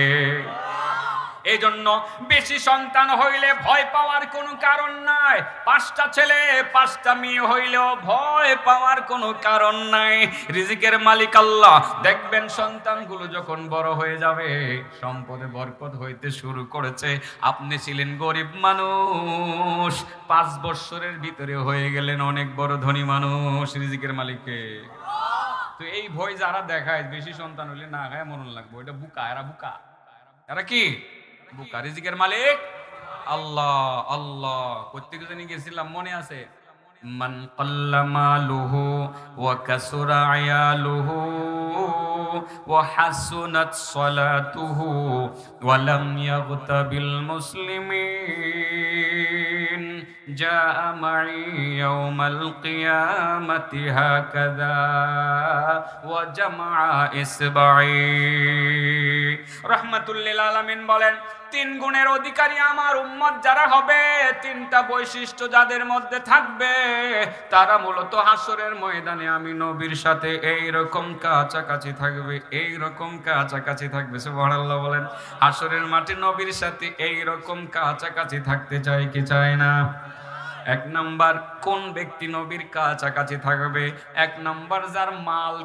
এই জন্য বেশি সন্তান হইলে ভয় পাওয়ার কোনো কারণ নাই, 5টা ছেলে 5টা মেয়ে হইলেও ভয় পাওয়ার কোনো কারণ নাই। রিজিকের মালিক আল্লাহ দেখবেন সন্তানগুলো যখন বড় হয়ে যাবে সম্পদে বরকত হইতে শুরু করেছে। আপনি ছিলেন গরিব মানুষ, 5 বছরের ভিতরে হয়ে গেলেন অনেক বড় ধনী মানুষ, রিজিকের মালিককে। তো এই ভয় যারা দেখায় বেশি সন্তান হইলে না খায় মরণ লাগবে, এটা বুকা, এরা বুকা। এরা কি বুকা? রিজিকের মালিক আল্লাহ। আল্লাহ প্রত্যেক জানি গেছিলাম, মনে আছে? মান ক্বাল্লা মালুহু ওয়া কাসুরা আয়ালুহু ওয়া হাসুনাত সালাতুহু ওয়া লাম ইয়াগতাবিল মুসলিমিন জাআ মাই ইয়াউমাল কিয়ামাতি হাকাযা ওয়া জামআ ইসবাঈ। রাহমাতুল লিল আলামিন বলেন, 3 গুণের অধিকারী আমার উম্মত যারা হবে, 3টা বৈশিষ্ট্য যাদের মধ্যে থাকবে, তারা মূলত হাসরের ময়দানে আমি নবীর সাথে এইরকম কাছাকাছি থাকবে, এইরকম কাছাকাছি থাকবে। সুবহানাল্লাহ বলেন। হাসরের মাঠে নবীর সাথে এইরকম কাছাকাছি থাকতে চাই কি চায় না? 1 নাম্বার, কোন ব্যক্তি নবীর কাছাকাছি থাকবে? 1 নাম্বার, যার মাল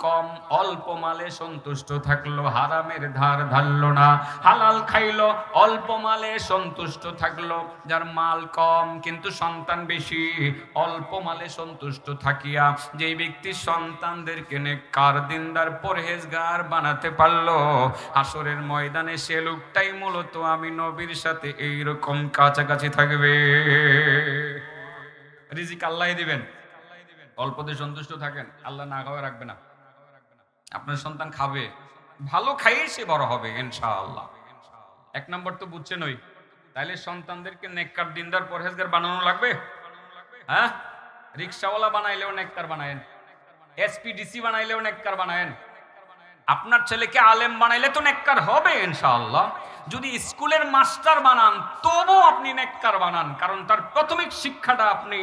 কম, অল্প মালে সন্তুষ্ট থাকলো, হারামের ধার ধারলো না, হালাল খাইলো, অল্প মালে সন্তুষ্ট থাকলো। যার মাল কম কিন্তু সন্তান বেশি, অল্প মালে সন্তুষ্ট থাকিয়া যেই ব্যক্তি সন্তানদেরকে নেককার, দিনদার, পরহেজগার বানাতে পারলো, হাসরের ময়দানে সে লোকটাই মূলত আমি নবীর সাথে এইরকম কাছাকাছি থাকবে। রিজিক আল্লাহ দিবেন, অল্পতে সন্তুষ্ট থাকেন, আল্লাহ না খাওয়া রাখবে না। আপনার সন্তান খাবে, ভালো খাইয়ে সে বড় হবে ইনশাআল্লাহ। 1 নম্বর তো বুঝছেন ওই, তাইলে সন্তানদেরকে নেককার, দিনদার, পরহেজগার বানানো লাগবে। হ্যাঁ, রিকশাওয়ালা বানাইলেও নেককার বানায়েন, এসপিডিসি বানাইলেও নেককার বানায়েন। আপনার ছেলেকে আলেম বানাইলে তো নেককার হবে ইনশাআল্লাহ। যদি স্কুলের মাস্টার বানান তবু আপনি নেককার বানান, কারণ তার প্রাথমিক শিক্ষাটা আপনি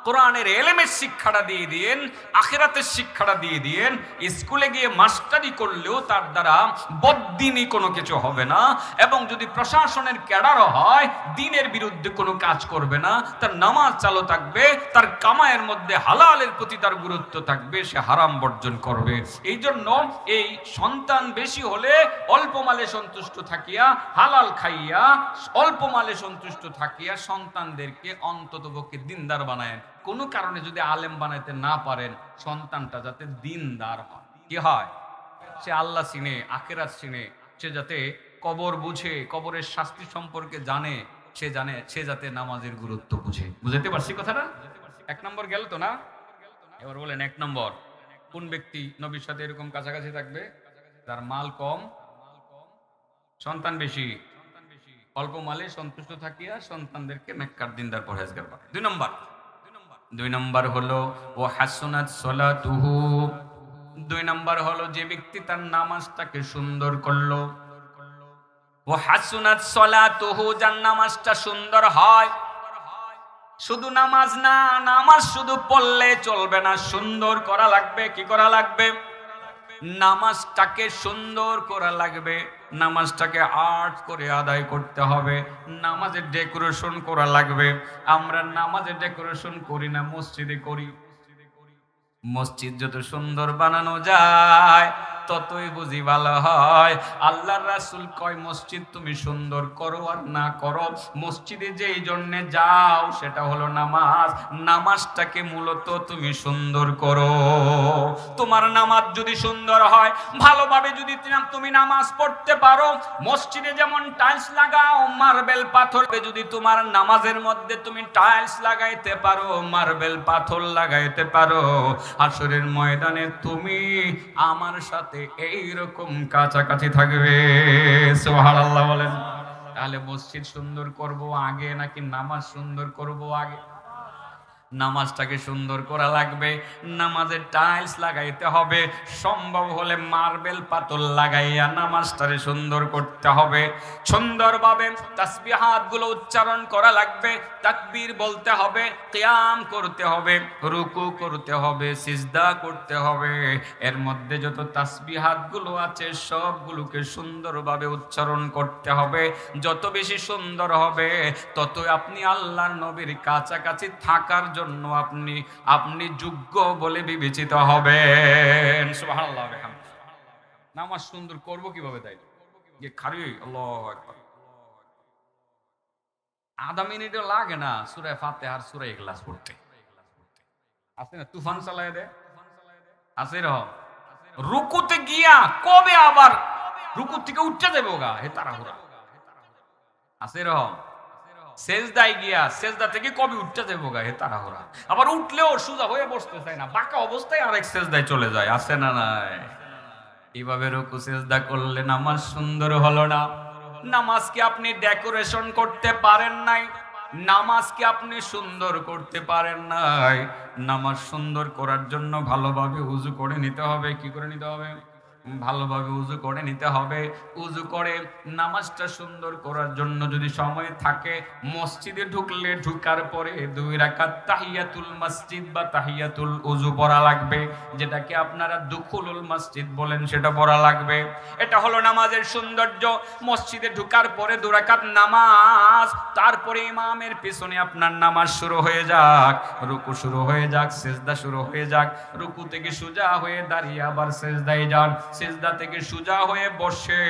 কোরআনের এলেমের শিক্ষাটা দিয়ে দিয়েন, আখিরাতের শিক্ষাটা দিয়ে দিয়েন। স্কুলে গিয়ে মাস্টারি করলেও তার দ্বারা বদ্দিনই কোনো কিছু হবে না, এবং যদি প্রশাসনের ক্যাডারও হয় দ্বীনের বিরুদ্ধে কোনো কাজ করবে না, তার নামাজ চালু থাকবে, তার কামায়ের মধ্যে হালালের প্রতি তার গুরুত্ব থাকবে, সে হারাম বর্জন করবে। এই জন্য এই সন্তান বেশি হলে অল্প মালে সন্তুষ্ট থাকিয়া, হালাল খাইয়া, অল্প মালে সন্তুষ্ট থাকিয়া সন্তানদেরকে অন্ততপক্ষে দিনদার বানায়। কোনো কারণে যদি আলেম বানাইতে না পারেন, সন্তানটা যাতে দিনদার হয়। কি হয়? সে আল্লাহ চিনে, আখিরাত চিনে, সে যাতে কবর বুঝে, কবরের শাস্তি সম্পর্কে জানে, সে যাতে নামাজের গুরুত্ব বুঝে। বুঝতে পারছি কথাটা? 1 নম্বর গেল তো না? এবার বলেন 1 নম্বর, কোন ব্যক্তি নবীর সাথে এরকম কাছাকাছি থাকবে? তার মাল কম, সন্তান বেশি, অল্প মালে সন্তুষ্ট থাকিয়া সন্তানদেরকে নেককার, দিনদার, পরহেজগার বানায়। 2 নম্বর হলো ও হাসুনাত সালাতুহু। 2 নম্বর হলো যে ব্যক্তি তার নামাজটাকে সুন্দর করলো। ও হাসুনাত সালাতুহু, যার নামাজটা সুন্দর হয়। শুধু নামাজ না, নামাজ শুধু পড়লে চলবে না, সুন্দর করা লাগবে। কি করা লাগবে? নামাজটাকে সুন্দর করা লাগবে, নামাজটাকে আর্ট করে আদায় করতে হবে, নামাজের ডেকোরেশন করা লাগবে। আমরা নামাজের ডেকোরেশন করি না, মসজিদে করি। মসজিদ যত সুন্দর বানানো যায় ততই বুঝি ভালো হয়। আল্লাহর রাসূল কয়, মসজিদ তুমি সুন্দর করো আর না করো, মসজিদে যেই জন্য যাও সেটা হলো নামাজ। নামাজটাকে মূলত তুমি সুন্দর করো। তোমার নামাজ যদি সুন্দর হয়, ভালোভাবে যদি তুমি নামাজ পড়তে পারো, মসজিদে যেমন টাইলস লাগাও, মার্বেল পাথর, যদি তোমার নামাজের মধ্যে তুমি টাইলস লাগাইতে পারো, মার্বেল পাথর লাগাইতে পারো, হাসরের ময়দানে তুমি আমার সাথে এইরকম কাছাকাছি থাকবে। সুবহানাল্লাহ বলেন। তাহলে মসজিদ সুন্দর করব আগে নাকি নামাজ সুন্দর করব আগে? নামাজটাকে সুন্দর করা লাগবে, নামাজের টাইলস লাগাইতে হবে, সম্ভব হলে মার্বেল পাথর লাগাইয়া নামাজটারে সুন্দর করতে হবে। সুন্দরভাবে তাসবিহাত গুলো উচ্চারণ করা লাগবে, তাকবীর বলতে হবে, কিয়াম করতে হবে, রুকু করতে হবে, সিজদা করতে হবে। এর মধ্যে যত তাসবিহাত গুলো আছে সবগুলোকে সুন্দরভাবে উচ্চারণ করতে হবে। যত বেশি সুন্দর হবে ততই আপনি আল্লাহর নবীর কাছাকাছি থাকার জন্য আপনি যোগ্য বলে বিবেচিত হবেন। সুবহানাল্লাহ। নামাজ সুন্দর করব কিভাবে? তাই যে খারি আল্লাহু আকবার, আধা মিনিটও লাগে না সূরা ফাতিহা আর সূরা ইখলাস পড়তে। আছে না, তুফান চালায় দেয়, আছে এরকম। রুকুতে গিয়া কবে আবার রুকু থেকে উঠতে যাবো গা, হে তাড়াহুড়া, আছে এরকম। সেজদায় গিয়া সেজদা থেকে কবে উঠতে যাবো গা, হে তাড়াহুড়া। আবার উঠলেও সোজা হয়ে বসতে চায় না, বাঁকা অবস্থায় আরেক সেজদায় চলে যায়, আছে না নাই? এইভাবে রুকু সেজদা করলে নামাজ সুন্দর হলো না। নামাজকে আপনি ডেকোরেশন করতে পারেন নাই, নামাজকে আপনি সুন্দর করতে পারেন নাই। নামাজ সুন্দর করার জন্য ভালোভাবে উযু করে নিতে হবে। কি করে নিতে হবে? ভালোভাবে উযু করে নিতে হবে। উযু করে নামাজটা সুন্দর করার জন্য যদি সময় থাকে, মসজিদে ঢুকলে ঢুকার পরে 2 রাকাত তাহিয়াতুল মসজিদ বা তাহিয়াতুল উযু পড়া লাগবে, যেটাকে আপনারা দুখুলুল মসজিদ বলেন, সেটা পড়া লাগবে। এটা হলো নামাজের সৌন্দর্য। মসজিদে ঢুকার পরে 2 রাকাত নামাজ, তারপরে ইমামের পিছনে আপনার নামাজ শুরু হয়ে যাক, রুকু শুরু হয়ে যাক, সিজদা শুরু হয়ে যাক। রুকু থেকে সোজা হয়ে দাঁড়িয়ে আবার সিজদায় যান, সিজদা থেকে সোজা হয়ে বসে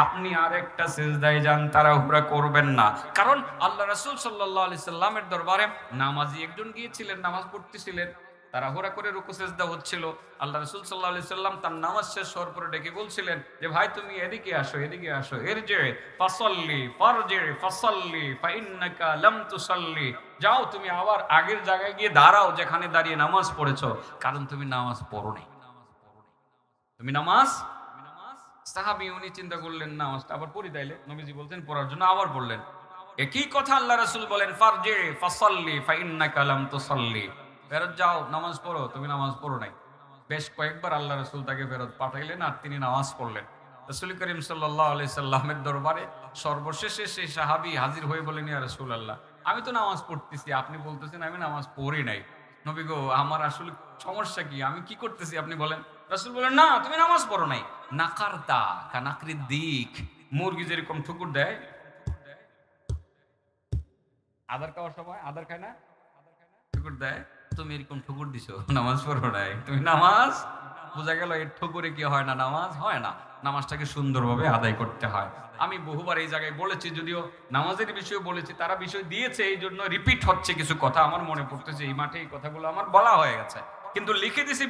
আপনি আরেকটা সিজদায় যান। তাড়াহুড়া করবেন না, কারণ আল্লাহ রাসূল সাল্লাল্লাহু আলাইহি সাল্লামের দরবারে নামাজি একজন গিয়েছিলেন, নামাজ পড়তেছিলেন, তাড়াহুড়া করে রুকু সিজদা হচ্ছিল। আল্লাহ রাসূল সাল্লাল্লাহু আলাইহি সাল্লাম তার নামাজ শেষ হওয়ার পরে ডেকে বলছিলেন যে, ভাই তুমি এদিকে আসো, এদিকে আসো, ইরজি ফাসাল্লি ফারজি ফাসাল্লি ফাইন্নাকা লাম তুসাল্লি। যাও তুমি আবার আগের জায়গায় গিয়ে দাঁড়াও যেখানে দাঁড়িয়ে নামাজ পড়েছো, কারণ তুমি নামাজ পড়োনি, তুমি নামাজ। সাহাবী উনি চিন্তা করলেন নামাজটা আবার পড়ি, তাইলে নবীজি বলতেন পড়ার জন্য, আবার বললেন একই কথা। আল্লাহ রাসূল বলেন ফারজি ফাসাল্লি ফাইন্নাকা লাম তুসাল্লি, ফেরত যাও নামাজ পড়ো, তুমি নামাজ পড়ো নাই। বেশ কয়েকবার আল্লাহ রাসূল তাকে ফেরত পাঠাইলেন আর তিনি নামাজ পড়লেন। রাসূল করিম সাল্লাল্লাহু আলাইহি সাল্লামের দরবারে সর্বশেষে সেই সাহাবী হাজির হয়ে বলেন, ইয়া রাসূলুল্লাহ, আমি তো নামাজ পড়তেছি, আপনি বলতেছেন আমি নামাজ পড়ি নাই, নবী গো আমার আসলে সমস্যা কি, আমি কি করতেছি আপনি বলেন। রাসূল বলেন, না তুমি নামাজ পড়ো নাই। নাকারতা কানাকরির দিক, মুরগি যেরকম ঠুকুর দেয়, আদার খাওয়ার সময় আদার খায় না, ঠুকুর দেয়, তুমি এরকম ঠুকুর দিছো, নামাজ পড়ো নাই। তুমি নামাজ, বোঝা গেল এর ঠুকুরে কি হয় না, নামাজ হয় না। নামাজটাকে সুন্দরভাবে আদায় করতে হয়। আমি বহুবার এই জায়গায় বলেছি, যদিও নামাজের বিষয়ে বলেছি, তারা বিষয় দিয়েছে, এই জন্য রিপিট হচ্ছে কিছু কথা, আমার মনে পড়তেছে এই মাঠে এই কথাগুলো আমার বলা হয়ে গেছে, কিন্তু লিখে দিছি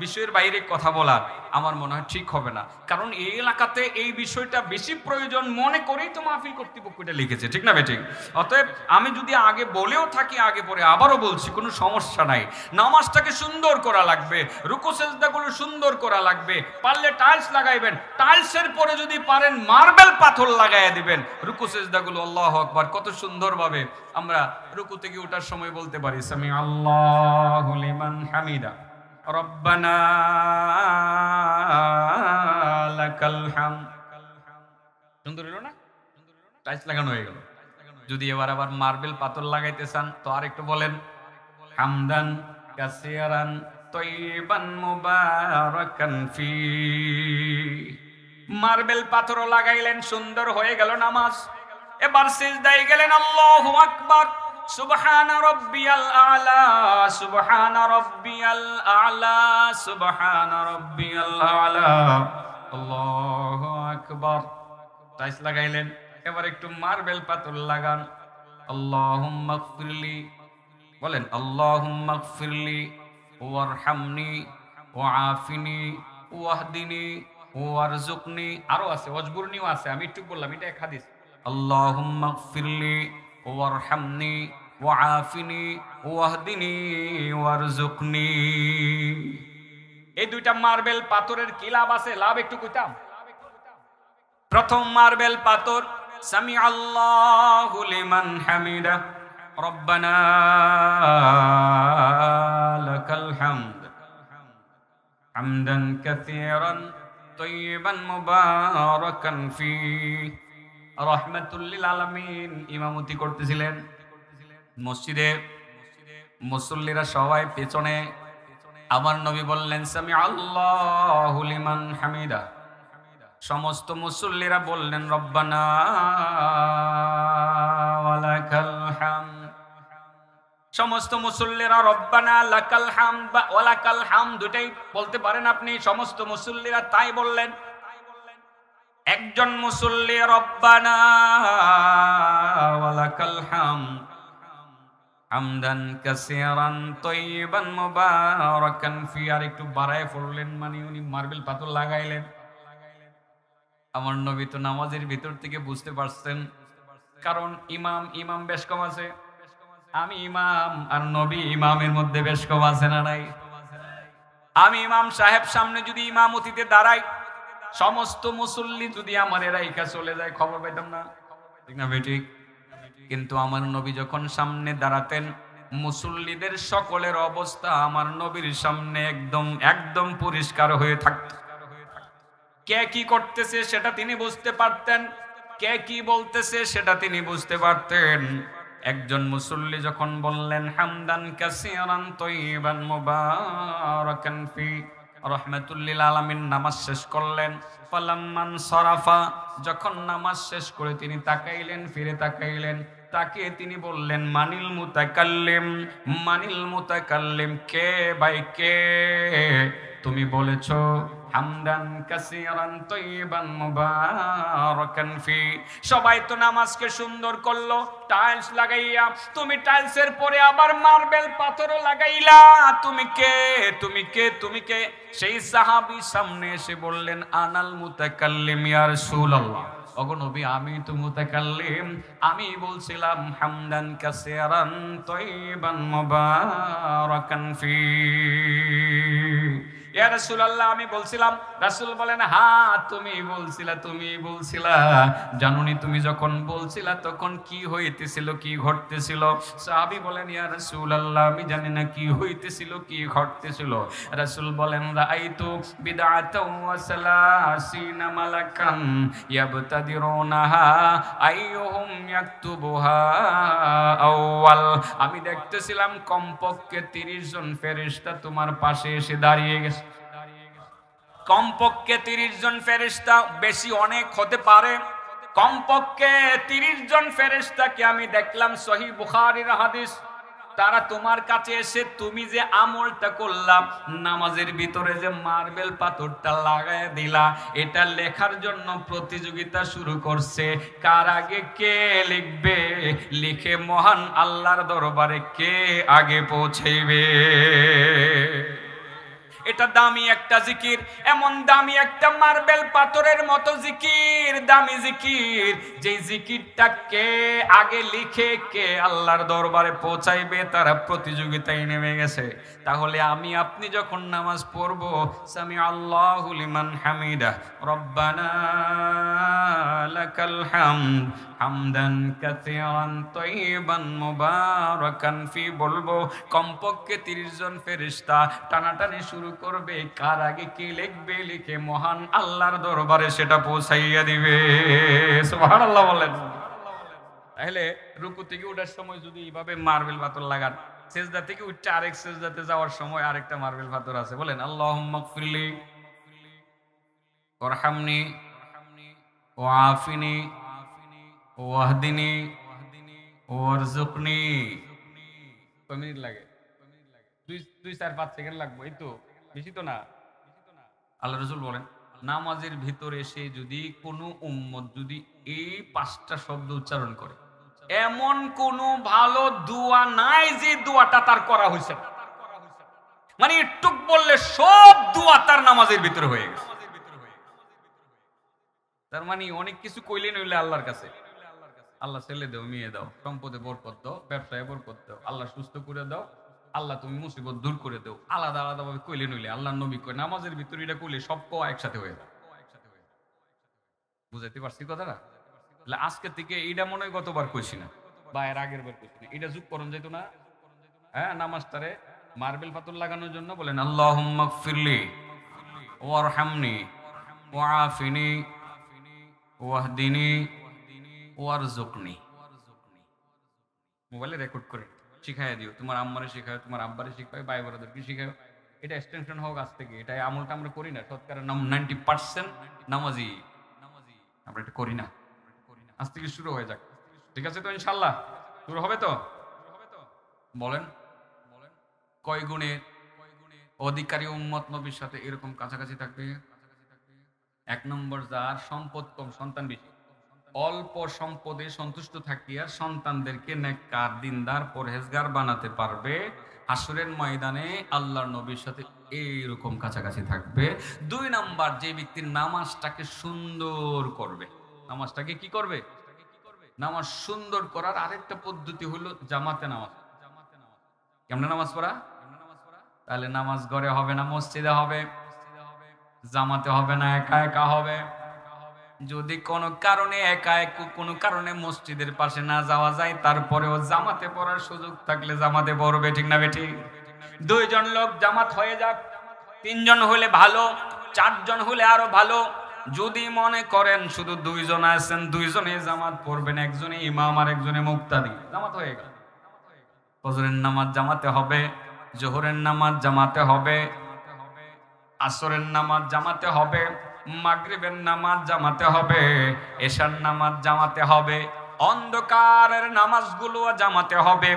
বিষয়ের বাইরে কথা বলার আমার মনে হয় ঠিক হবে না, কারণ এই এলাকাতে এই বিষয়টা বেশি প্রয়োজন মনে করেই তো মাহফিল কর্তৃপক্ষ এটা লিখেছে, ঠিক না বেঠিক? অতএব আমি যদি আগে বলেও থাকি, আগে পরে আবারও বলছি, কোনো সমস্যা নাই। নামাজটাকে সুন্দর করা লাগবে, রুকু সিজদাগুলো সুন্দর করা লাগবে, পারলে টাইলস লাগাইবেন, টাইলসের পরে যদি পারেন মার্বেল পাথর লাগাইয়া দিবেন। রুকু সিজদাগুলো আল্লাহু আকবার কত সুন্দরভাবে আমরা রুকু থেকে ওঠার সময় বলতে পারি, সামি আল্লাহু লিমান হামিদা রব্বানা লাকাল হামদ। সুন্দর হলো না? টাইলস লাগানো হয়ে গেল। যদি এবার আবার মার্বেল পাথর লাগাইতে চান তো আর একটু বলেন, হামদান কাসিরান তয়্যিবান মুবারাকান ফি। মার্বেল পাথরও লাগাইলেন, সুন্দর হয়ে গেল নামাজ। এবার সিজদায় গেলেন, আল্লাহু আকবার, সুবহান রাব্বিয়াল আলা, সুবহান রাব্বিয়াল আলা, সুবহান রাব্বিয়াল আলা, আল্লাহু আকবার। টাইলস লাগাইলেন, এবার একটু মার্বেল পাথর লাগান। আল্লাহুম্মা গফিরলি, বলেন আল্লাহুম্মা গফিরলি ওয়ারহামনি ওয়াআফিনি ওয়াহদিনি ওয়ারযুকনি। আরো আছে, ওয়াজবুরনিও আছে, আমি একটু বললাম, এটা এক হাদিস। আল্লাহুম্মা গফিরলি ওয়ারহামনি ওয়াআফিনি ওয়াহদিনি ওয়ারযুকনি। এই দুইটা মার্বেল পাথরের কি লাভ আছে? লাভ একটু কইতাম। প্রথম মার্বেল পাথর, সামি আল্লাহু লিমান হামিদা রব্বানা লাকাল হামদ হামদান কাসীরান তয়্যিবান মুবারাকান ফি। রাহমাতুল লিল আলামিন ইমামতি করতেছিলেন মসজিদে, মুসল্লিরা সবাই পেছনে। আমার নবী বললেন, সামি আল্লাহু লিমান হামিদা। সমস্ত মুসল্লিরা বললেন, রব্বানা ওয়ালাকাল হামদ। সমস্ত মুসল্লিরা রব্বানা লাকাল হামদ বা ওয়ালাকাল হামদ দুটাই বলতে পারেন আপনি, সমস্ত মুসল্লিরা তাই বললেন। একজন মুসল্লি রব্বানা ওয়ালাকাল হামদ, হামদান কাসীরান তাইয়িবান মুবারাকান ফি। আর একটু বাড়ায় পড়লেন, মানে উনি মার্বেল পাথর লাগাইলেন। আমার নবী তো নামাজের ভিতর থেকে বুঝতে পারছেন, কারণ ইমাম ইমাম বেশ কম আছে, আমি ইমাম আর নবী ইমামের মধ্যে বেশ কম আছে না নাই? আমি ইমাম সাহেব সামনে যদি ইমামতিতে দাঁড়াই, সমস্ত মুসল্লি যদি আমার রাইখা চলে যায়, খবর পাইতাম না, ঠিক না বেঠিক? কিন্তু আমার নবী যখন সামনে দাঁড়াতেন, মুসল্লিদের সকলের অবস্থা আমার নবীর সামনে একদম একদম পরিষ্কার হয়ে থাকত। কে কি করতেছে সেটা তিনি বুঝতে পারতেন, কে কি বলতেছে সেটা তিনি বুঝতে পারতেন। একজন মুসল্লি যখন বললেন হামদান কাসীরান তাইয়িবান মুবারাকান ফি, রাহমাতুল লিল আলামিন নামাজ শেষ করলেন। ফালাম্মান সারাফা, যখন নামাজ শেষ করে তিনি তাকাইলেন, ফিরে তাকাইলেন, তাকে তিনি বললেন মানিল মুতাকাল্লিম, মানিল মুতাকাল্লিম, কে ভাই কে? তুমি বলেছো হামদান কাসীরান তাইয়িবান মুবারাকান ফি। সবাই তো নামাজকে সুন্দর করলো টাইলস লাগাইয়া, তুমি টাইলসের পরে আবার মার্বেল পাথরও লাগাইলা, তুমি কে? তুমি কে? তুমি কে? সেই সাহাবী সামনে এসে বললেন আনাল মুতাকাল্লিম ইয়া রাসূলুল্লাহ, ওগো নবী আমি তো মুতাকাল্লিম, আমি বলছিলাম হামদান কাসীরান তাইয়িবান মুবারাকান ফি। ইয়া রাসূলুল্লাহ আমি বলছিলাম। রাসূল বলেন হ্যাঁ তুমি বলছিলা, তুমি বলছিলা। জানুনি তুমি যখন বলছিলা তখন কি হইতেছিল, কি ঘটতেছিল? সাহাবী বলেন ইয়া রাসূলুল্লাহ আমি জানি না কি হইতেছিল, কি ঘটতেছিল। রাসূল বলেন রাআইতু বিদআতাও ওয়া সালাসিনা মালাকান ইয়াবতাদিরুনাহা আইয়ুহুম ইয়াকতুবুহা আউয়াল। আমি দেখতেছিলাম কমপক্ষে 30 জন ফেরেশতা তোমার পাশে এসে দাঁড়িয়ে গেছে। কমপক্ষে 30 জন ফেরেশতা, বেশি অনেক হতে পারে, কমপক্ষে 30 জন ফেরেশতাকে আমি দেখলাম, সহিহ বুখারীর হাদিস। তারা তোমার কাছে এসে তুমি যে আমলটা করলাম, নামাজের ভিতরে যে মার্বেল পাথরটা লাগায় দিলা, এটা লেখার জন্য প্রতিযোগিতা শুরু করছে। কার আগে কে লিখবে, লিখে মহান আল্লাহর দরবারে কে আগে পৌঁছাইবে। এটা দামি একটা জিকির, এমন দামি একটা মার্বেল পাথরের মতো জিকির, দামি জিকির, যে জিকিরটা কে আগে লিখে কে আল্লাহর দরবারে পৌঁছাইবে তারা প্রতিযোগিতায় নেমে গেছে। তাহলে আমি আপনি যখন নামাজ পড়ব, সামি আল্লাহু লিমান হামিদা রব্বানা লাকাল হামদ হামদান কাসীরান তাইয়িবান মুবারাকান ফি বলবো, কমপক্ষে 30 জন ফেরেশতা টানাটানি শুরু করবে, কার আগে কে লিখবে, লিখে মহান আল্লাহর দরবারে সেটা পৌঁছাইয়া দিবে। সুবহানাল্লাহ বলেন। তাহলে রুকু থেকে ওঠার সময় যদি এইভাবে মার্বেল পাথর লাগান, সেজদা থেকে উঠে আরেক সেজদাতে যাওয়ার সময় আরেকটা মার্বেল পাথর আছে, বলেন আল্লাহুম্মা গফিরলি ওয়ারহামনি ওয়াআফিনি ওয়াহদিনি ওয়ারযুকনি। কয় মিনিট লাগে? 2-4-5 সেকেন্ড লাগবে, এই তো, বেশি তো না। আল্লাহ রাসূল বলেন নামাজের ভিতরে এসে যদি কোনো উম্মত যদি এই 5টা শব্দ উচ্চারণ করে, এমন কোনো ভালো দোয়া নাই যে দোয়াটা তার করা হয়েছে। মানে একটু বললে সব দোয়া তার নামাজের ভিতরে হয়ে গেছে। তার মানে অনেক কিছু কইলে নইলে আল্লাহর কাছে, আল্লাহ ছেলে দাও, মেয়ে দাও, সম্পদে বরকত দাও, ব্যবসায় বরকত দাও, আল্লাহ সুস্থ করে দাও, আল্লাহ তুমি মুসিবত দূর করে দাও, আলাদা আলাদা ভাবে কইলে নইলে আল্লাহ নবী কয় নামাজের ভিতরে এটা কইলে সব কো একসাথে হয়ে যায়। বুঝাইতে পারছি কথাটা? আজকে থেকে এইটা মনে হয় গতবার কইছি না বা এর আগের বার কইছি না, এটা যুগ করণ যেত না। হ্যাঁ, নামাজটারে মার্বেল পাথর লাগানোর জন্য বলেন আল্লাহুম্মা গফিরলি ওয়ারহামনি ওয়াআফিনি ওয়াহদিনি ওয়ারযুকনি। মোবাইলে রেকর্ড করে শিখাইয়া দিও, তোমার আম্মারে শিখাও, তোমার আব্বারে শিখাও, ভাই বোনদেরকে শিখাও। এটা এক্সটেনশন হোক আজ থেকে। এটা আমলটা আমরা করি না, শতকরা 90% নামাজি আমরা এটা করি না। আজ থেকে শুরু হয়ে যাক, ঠিক আছে তো? ইনশাআল্লাহ শুরু হবে তো? বলেন কয় গুণে অধিকারী উম্মত নবীর সাথে এরকম কাছাকাছি থাকবে? 1 নম্বর, যার সম্পদ কম সন্তান বেশি। অল্প সম্পদে সন্তুষ্ট থাকিয়া সন্তানদেরকে নেককার, দিনদার, পরহেজগার বানাতে পারবে, হাসরের ময়দানে আল্লাহর নবীর সাথে এইরকম কাছাকাছি থাকবে। 2 নাম্বার, যে ব্যক্তি নামাজটাকে সুন্দর করবে। নামাজটাকে কি করবে? নামাজ সুন্দর করার আরেকটা পদ্ধতি হলো জামাতে নামাজ। কেমনে নামাজ পড়া? তাহলে নামাজ ঘরে হবে না, মসজিদে হবে, জামাতে হবে না, একা একা হবে। যদি কোনো কারণে একা একা কোনো কারণে মসজিদের পাশে না যাওয়া যায়, তারপরেও জামাতে পড়ার সুযোগ থাকলে জামাতে পড়বে, ঠিক না বেঠি? 2 জন লোক জামাত হয়ে যাক, 3 জন হলে ভালো, 4 জন হলে আরো ভালো। যদি মনে করেন শুধু 2 জন আছেন, 2 জনে জামাত পড়বেন, একজনে ইমাম আর একজনে মুক্তাদি, জামাত হয়ে গেল। ফজরের নামাজ জামাতে হবে, জোহরের নামাজ জামাতে হবে, আসরের নামাজ জামাতে হবে, মাগরিবের নামাজ জামাতে হবে, এশার নামাজ জামাতে হবে, অন্ধকারের নামাজগুলো জামাতে হবে।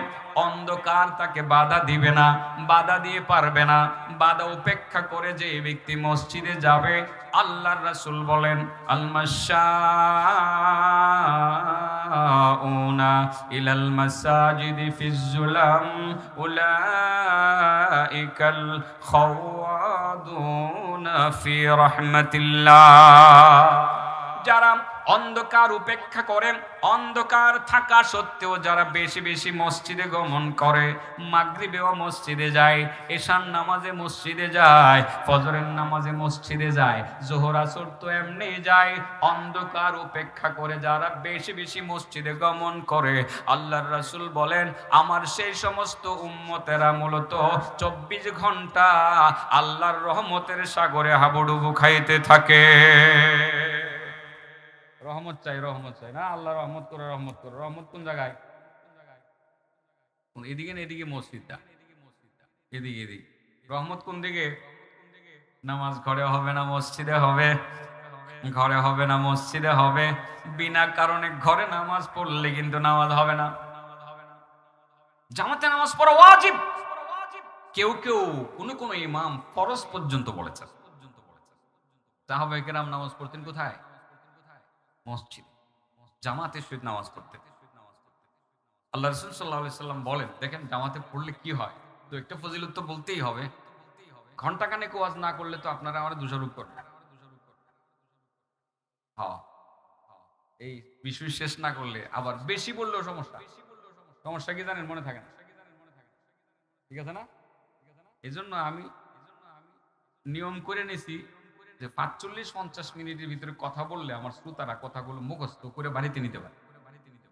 অন্ধকার তাকে বাধা দিবে না, বাধা দিয়ে পারবে না। বাধা উপেক্ষা করে যে ব্যক্তি মসজিদে যাবে, আল্লাহর রাসূল বলেন, আল মাশাউনা ইলাল মাসাজিদি ফিজ জুলাম উলাইকাল খাওয়াদুনা ফি রাহমাতিল্লাহ। যারা অন্ধকার উপেক্ষা করে, অন্ধকার থাকা সত্ত্বেও যারা বেশি বেশি মসজিদে গমন করে, মাগরিবেও মসজিদে যায়, এশার নামাজে মসজিদে যায়, ফজরের নামাজে মসজিদে যায়, জোহর আসর তো এমনি যায়, অন্ধকার উপেক্ষা করে যারা বেশি বেশি মসজিদে গমন করে, আল্লাহর রাসূল বলেন আমার সেই সমস্ত উম্মতেরা মূলত 24 ঘন্টা আল্লাহর রহমতের সাগরে হাবুডুবু খাইতে থাকে। রহমত চাই, রহমত চাই না, আল্লাহ রহমত করে, রহমত করে। রহমত কোন জায়গায়? এদিকে না, এদিকে মসজিদটা, এদিকে এদিকে। রহমত কোন দিকে? নামাজ ঘরে হবে না, মসজিদে হবে, ঘরে হবে না, মসজিদে হবে। বিনা কারণে ঘরে নামাজ পড়লে কিন্তু নামাজ হবে না। জামাতে নামাজ পড়া ওয়াজিব। কেউ কেউ কোন ইমাম ফরজ পর্যন্ত বলেছেন। সাহাবায়ে কেরাম নামাজ পড়তেন কোথায়? মসজিদ, জামাতের সহিত নামাজ পড়তে। আল্লাহ রাসূল সাল্লাল্লাহু আলাইহি সাল্লাম বলেন, দেখেন জামাতে পড়লে কি হয়। তো একটা ফজিলত তো বলতেই হবে। ঘন্টাখানেক ওয়াজ না করলে তো আপনারা আমার দোষারোপ করবেন। হ্যাঁ, এই বিষয় শেষ না করলে আবার বেশি বললেও সমস্যা। সমস্যা কি জানেন? মনে থাকে না, ঠিক আছে না? এই জন্য আমি নিয়ম করে নিছি যে 45-50 মিনিটের ভিতরে কথা বললে আমার শ্রোতারা কথাগুলো মুখস্থ করে বাড়িতে নিতে পারে।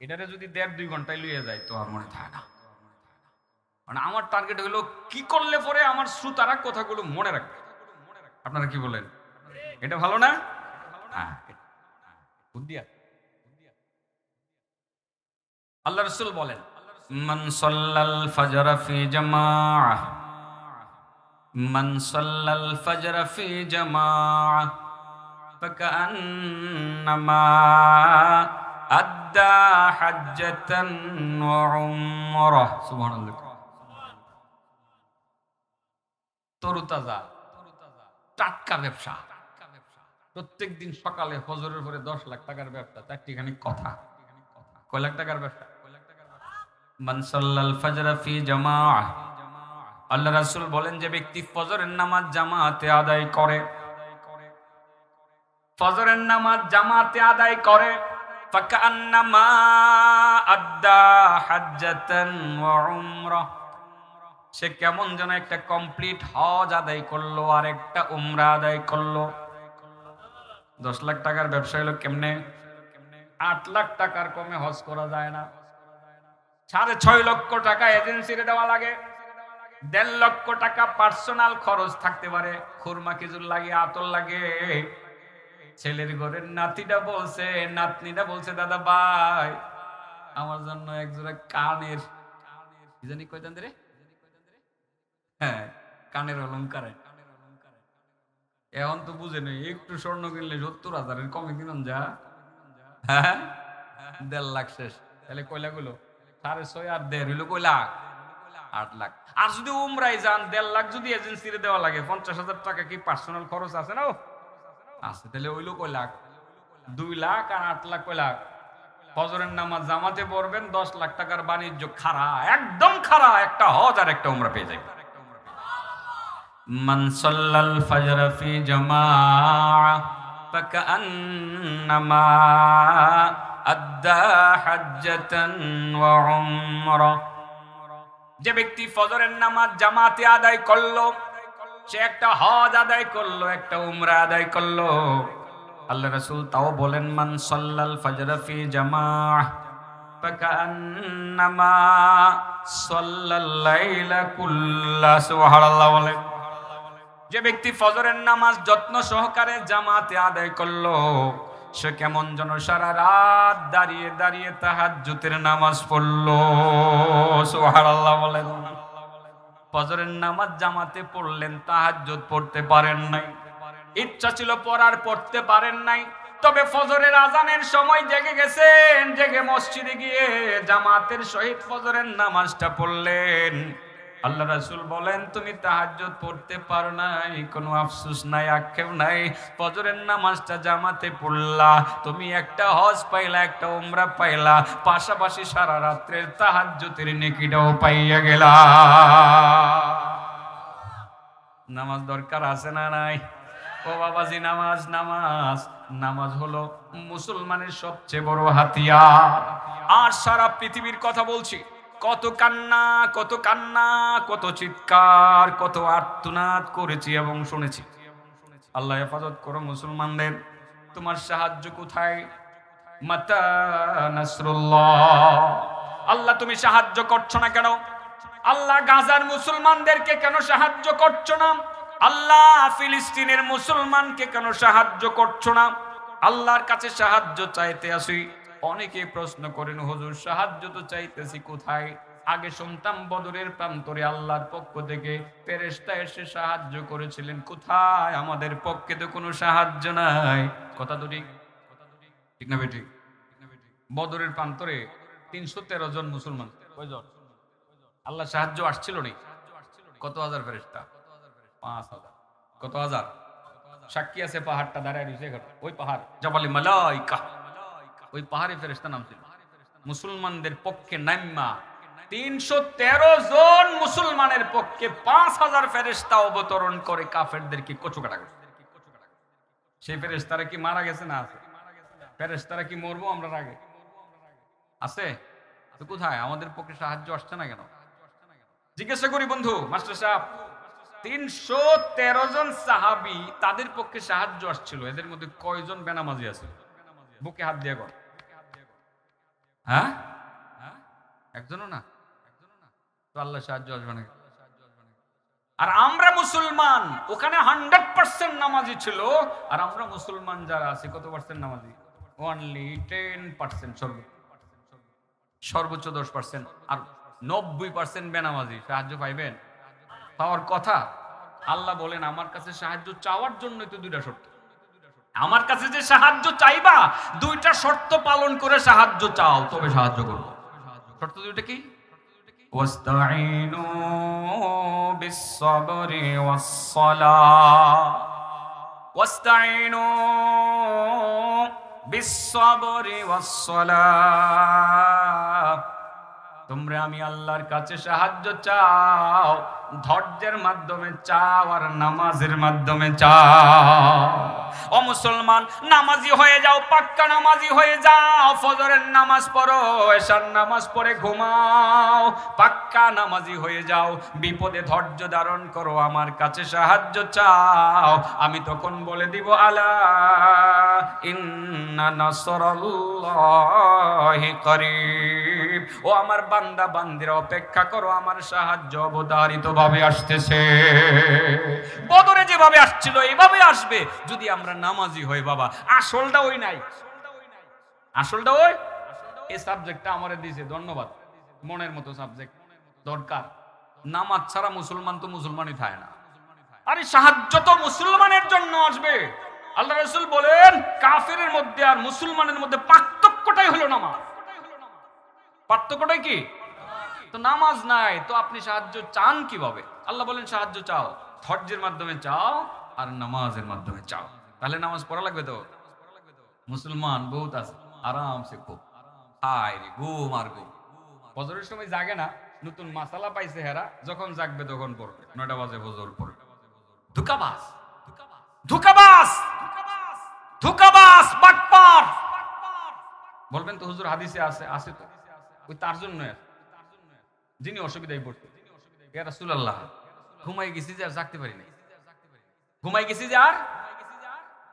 এটারে যদি 1.5-2 ঘন্টায় লইয়ে যায় তো আর মনে থাকে না। মানে আমার টার্গেট হলো কি করলে পরে আমার শ্রোতারা কথাগুলো মনে রাখবে। আপনারা কি বলেন? এটা ভালো না? হ্যাঁ, বুদ্ধি আছে। আল্লাহ রাসূল বলেন, মান সাল্লাল ফজর ফি জামাআহ, মান সাল্লাল ফজর ফি জামাআহ ফাকান্নামা আদ্দা হাজ্জাতান ওয়া উমরাহ। সুবহানাল্লাহ। তরুতাজা টাটকা ব্যবসা। প্রত্যেকদিন সকালে ফজরের পরে 10 লাখ টাকার ব্যবসা, 4টিখানি কথা। কয় লাখ টাকার ব্যবসা? মান সাল্লাল ফজর ফি জামাআহ। আল্লাহ রাসূল বলেন যে ব্যক্তি ফজরের নামাজ জামাতে আদায় করে, ফজরের নামাজ জামাতে আদায় করে, ফাকান্নামা আদ্দা হাজ্জাতান ওয়া উমরাহ, সে কেমন যেন একটা কমপ্লিট হজ আদায় করলো আর একটা উমরা আদায় করলো। 10 লাখ টাকার ব্যবসা হলো কেমনে? 8 লাখ টাকার কমে হজ করা যায় না। 6.5 লক্ষ টাকা এজেন্সিরে দেওয়া লাগে, 1.5 লক্ষ টাকা পার্সোনাল খরচ থাকতে পারে, খুরমা খেজুর লাগে, আতর লাগে। ছেলের ঘরের নাতিটা বলছে, নাতনিটা বলছে, দাদা ভাই আমার জন্য একজোড়া কানের, কি জানি কয়দান রে, হ্যাঁ কানের অলংকার। এখন তো বুঝে নেই, একটু স্বর্ণ কিনলে 70,000-এর কমে কিনুন যা। হ্যাঁ, 1.5 লাখ শেষ। তাহলে কয় লাখ হলো? 6.5 আর 1.5 হইলো কয় লাখ? 8 লাখ। আর যদি উমরাই যান 1.5 লাখ যদি এজেন্সিরে দেওয়া লাগে, 50,000 টাকা কি পার্সোনাল খরচ আছে না? আছে। তাহলে হইলো কয় লাখ? 2 লাখ আর 8 লাখ কয় লাখ? ফজরের নামাজ জামাতে পড়বেন, 10 লাখ টাকার বাণিজ্য খাড়া, একদম খাড়া, একটা হজ আর একটা উমরা পেয়ে যাবেন। মান সাল্লাল ফজর ফি জামাআ ফাকান্নামা আদ্দা হাজ্জাতান ওয়া উমরা। যে ব্যক্তি ফজরের নামাজ জামাতে আদায় করলো, সে একটা হজ আদায় করলো, একটা উমরা আদায় করলো। আল্লাহ রাসূল তাও বলেন, মান সাল্লাল ফজর ফি জামাআ ফাকান্নামা সাল্লাল লাইলা কুল্লা। সুবহানাল্লাহ বলেন। যে ব্যক্তি ফজরের নামাজ যত্ন সহকারে জামাতে আদায় করলো, সে কেমন যেন সারা রাত দাঁড়িয়ে দাঁড়িয়ে তাহাজ্জুদের নামাজ পড়লো। সুবহানাল্লাহ বলেন। ফজরের নামাজ জামাতে পড়লেন, তাহাজ্জুদ পড়তে পারেন নাই, ইচ্ছা ছিল পড়ার, পড়তে পারেন নাই, তবে ফজরের আজানের সময় জেগে গেছেন, জেগে মসজিদে গিয়ে জামাতের সহিত ফজরের নামাজটা পড়লেন। আল্লাহ রাসূল বলেন, তুমি তাহাজ্জুদ পড়তে পারো নাই, কোনো আফসোস নাই, আক্ষেপ নাই, ফজরের নামাজটা জামাতে পড়লা, তুমি একটা হজ পাইলা, একটা উমরা পাইলা, পাশাপাশি সারা রাত্রের তাহাজ্জুদের নেকিটাও পাইয়া গেলা। নামাজ দরকার আছে না নাই? ও বাবাজি, নামাজ নামাজ নামাজ হলো মুসলমানের সবচেয়ে বড় হাতিয়ার। আর সারা পৃথিবীর কথা বলছি, কত কান্না, কত কান্না, কত চিৎকার, কত আর্তনাদ করেছি এবং শুনেছি। আল্লাহ হেফাজত করো মুসলমানদের। তোমার সাহায্য কোথায়? মাতা নাসরুল্লাহ। আল্লাহ তুমি সাহায্য করছো না কেন? আল্লাহ গাজার মুসলমানদেরকে কেন সাহায্য করছো না? আল্লাহ ফিলিস্তিনের মুসলমানকে কেন সাহায্য করছো না? আল্লাহর কাছে সাহায্য চাইতে আসি, অনেকে প্রশ্ন করেন, হুজুর সাহায্য তো চাইতেছি কোথায়? আগে শুনতাম বদরের প্রান্তরে আল্লাহর পক্ষ থেকে ফেরেশতা এসে সাহায্য করেছিলেন, কোথায়? আমাদের পক্ষে তো কোনো সাহায্য নাই। কথা তো ঠিক, ঠিক না বেঠিক? বদরের প্রান্তরে 313 জন মুসলমান, কয়জন? আল্লাহ সাহায্য আসছিল নি? কত হাজার ফেরেশতা? 5000। কত হাজার? সাক্ষী আছে, পাহাড়টা দাঁড়ায় রয়েছে, ওই পাহাড় জাবালি মালাইকা, ওই পাহাড়ে ফেরেশতা নামছিল মুসলমানদের পক্ষে নাইম্মা। 313 জন মুসলমানের পক্ষে 5000 ফেরেশতা অবতরণ করে কাফেরদেরকে কচুকাটা করে। সেই ফেরেশতারা কি মারা গেছে না আছে? ফেরেশতারা কি মরবো আমরা আগে? আছে তো কোথায়? আমাদের পক্ষে সাহায্য আসছে না কেন? জিজ্ঞাসা করি বন্ধু, মাস্টার সাহেব, 313 জন সাহাবী, তাদের পক্ষে সাহায্য আসছিল, এদের মধ্যে কয়জন বেনামাজি আছে? বুকে হাত দিয়ে কর। হ্যাঁ, একজনও না। তো আল্লাহ সাহায্য আসবে না। আর আমরা মুসলমান, ওখানে 100% নামাজি ছিল, আর আমরা মুসলমান যারা আছি কত পার্সেন্ট নামাজি? অনলি 10%, সর্বোচ্চ 10%, আর 90% বেনামাজি। সাহায্য পাইবেন? পাওয়ার কথা। আল্লাহ বলেন, আমার কাছে সাহায্য চাওয়ার জন্যই তো 2টা শর্ত। আমার কাছে যে সাহায্য চাইবা, 2টা শর্ত পালন করে সাহায্য চাও, তবে সাহায্য করব। শর্ত 2টা কি? ওয়াস্তাঈনু বিস-সাবরি ওয়াস-সালাহ, ওয়াস্তাঈনু বিস-সাবরি ওয়াস-সালাহ। তোমরা আমি আল্লাহর কাছে সাহায্য চাও, ধৈর্যের মাধ্যমে চাও আর নামাজের মাধ্যমে চাও। ও মুসলমান, নামাজি হয়ে যাও, পাক্কা নামাজি হয়ে যাও। ফজরের নামাজ পড়ো, এশার নামাজ পড়ে ঘুমাও, পাক্কা নামাজি হয়ে যাও। বিপদে ধৈর্য ধারণ করো, আমার কাছে সাহায্য চাও, আমি তখন বলে দিব, আলা ইন্না নাসরাল্লাহি করিব। ও আমার বান্দা বান্দিরা, অপেক্ষা করো, আমার সাহায্য অবধারিত ভাবে আসতেছে। বদরে যেভাবে আসছিল এইভাবে আসবে যদি আমরা নামাজি হই। বাবা, আসলটা ওই নাই, আসলটা ওই। এই সাবজেক্টটা আমারে দিয়েছে, ধন্যবাদ। মনের মতো সাবজেক্ট দরকার। নামাজ ছাড়া মুসলমান তো মুসলমানই থাকে না। আরে সাহায্য তো মুসলমানের জন্য আসবে। আল্লাহ রাসূল বলেন, কাফেরের মধ্যে আর মুসলমানের মধ্যে পার্থক্যটাই হলো নামাজ। পার্থক্যটাই কি? তো নামাজ নাই তো আপনি সাহায্য চান কিভাবে? আল্লাহ বলেন, সাহায্য চাও, ধৈর্যের মাধ্যমে চাও আর নামাজের মাধ্যমে চাও। তাহলে নামাজ পড়া লাগবে তো। মুসলমান বহুত আছে, আরামসে খুব হায় রে, ঘুম আর ঘুম। ফজরের সময় জাগে না, নতুন মাসালা পাইছে হেরা, যখন জাগবে তখন পড়বে। 9টা বাজে ফজর পড়বে। ধোঁকাবাজ, ধোঁকাবাজ, ধোঁকাবাজ, বাটপার। বলবেন তো হুজুর হাদিসে আছে, আছে তো, ওই তার জন্য যিনি অসুবিধায় পড়ছে। ইয়া রাসূলুল্লাহ, ঘুমাই গেছি যে আর জাগতে পারি নাই, ঘুমাই গেছি যে আর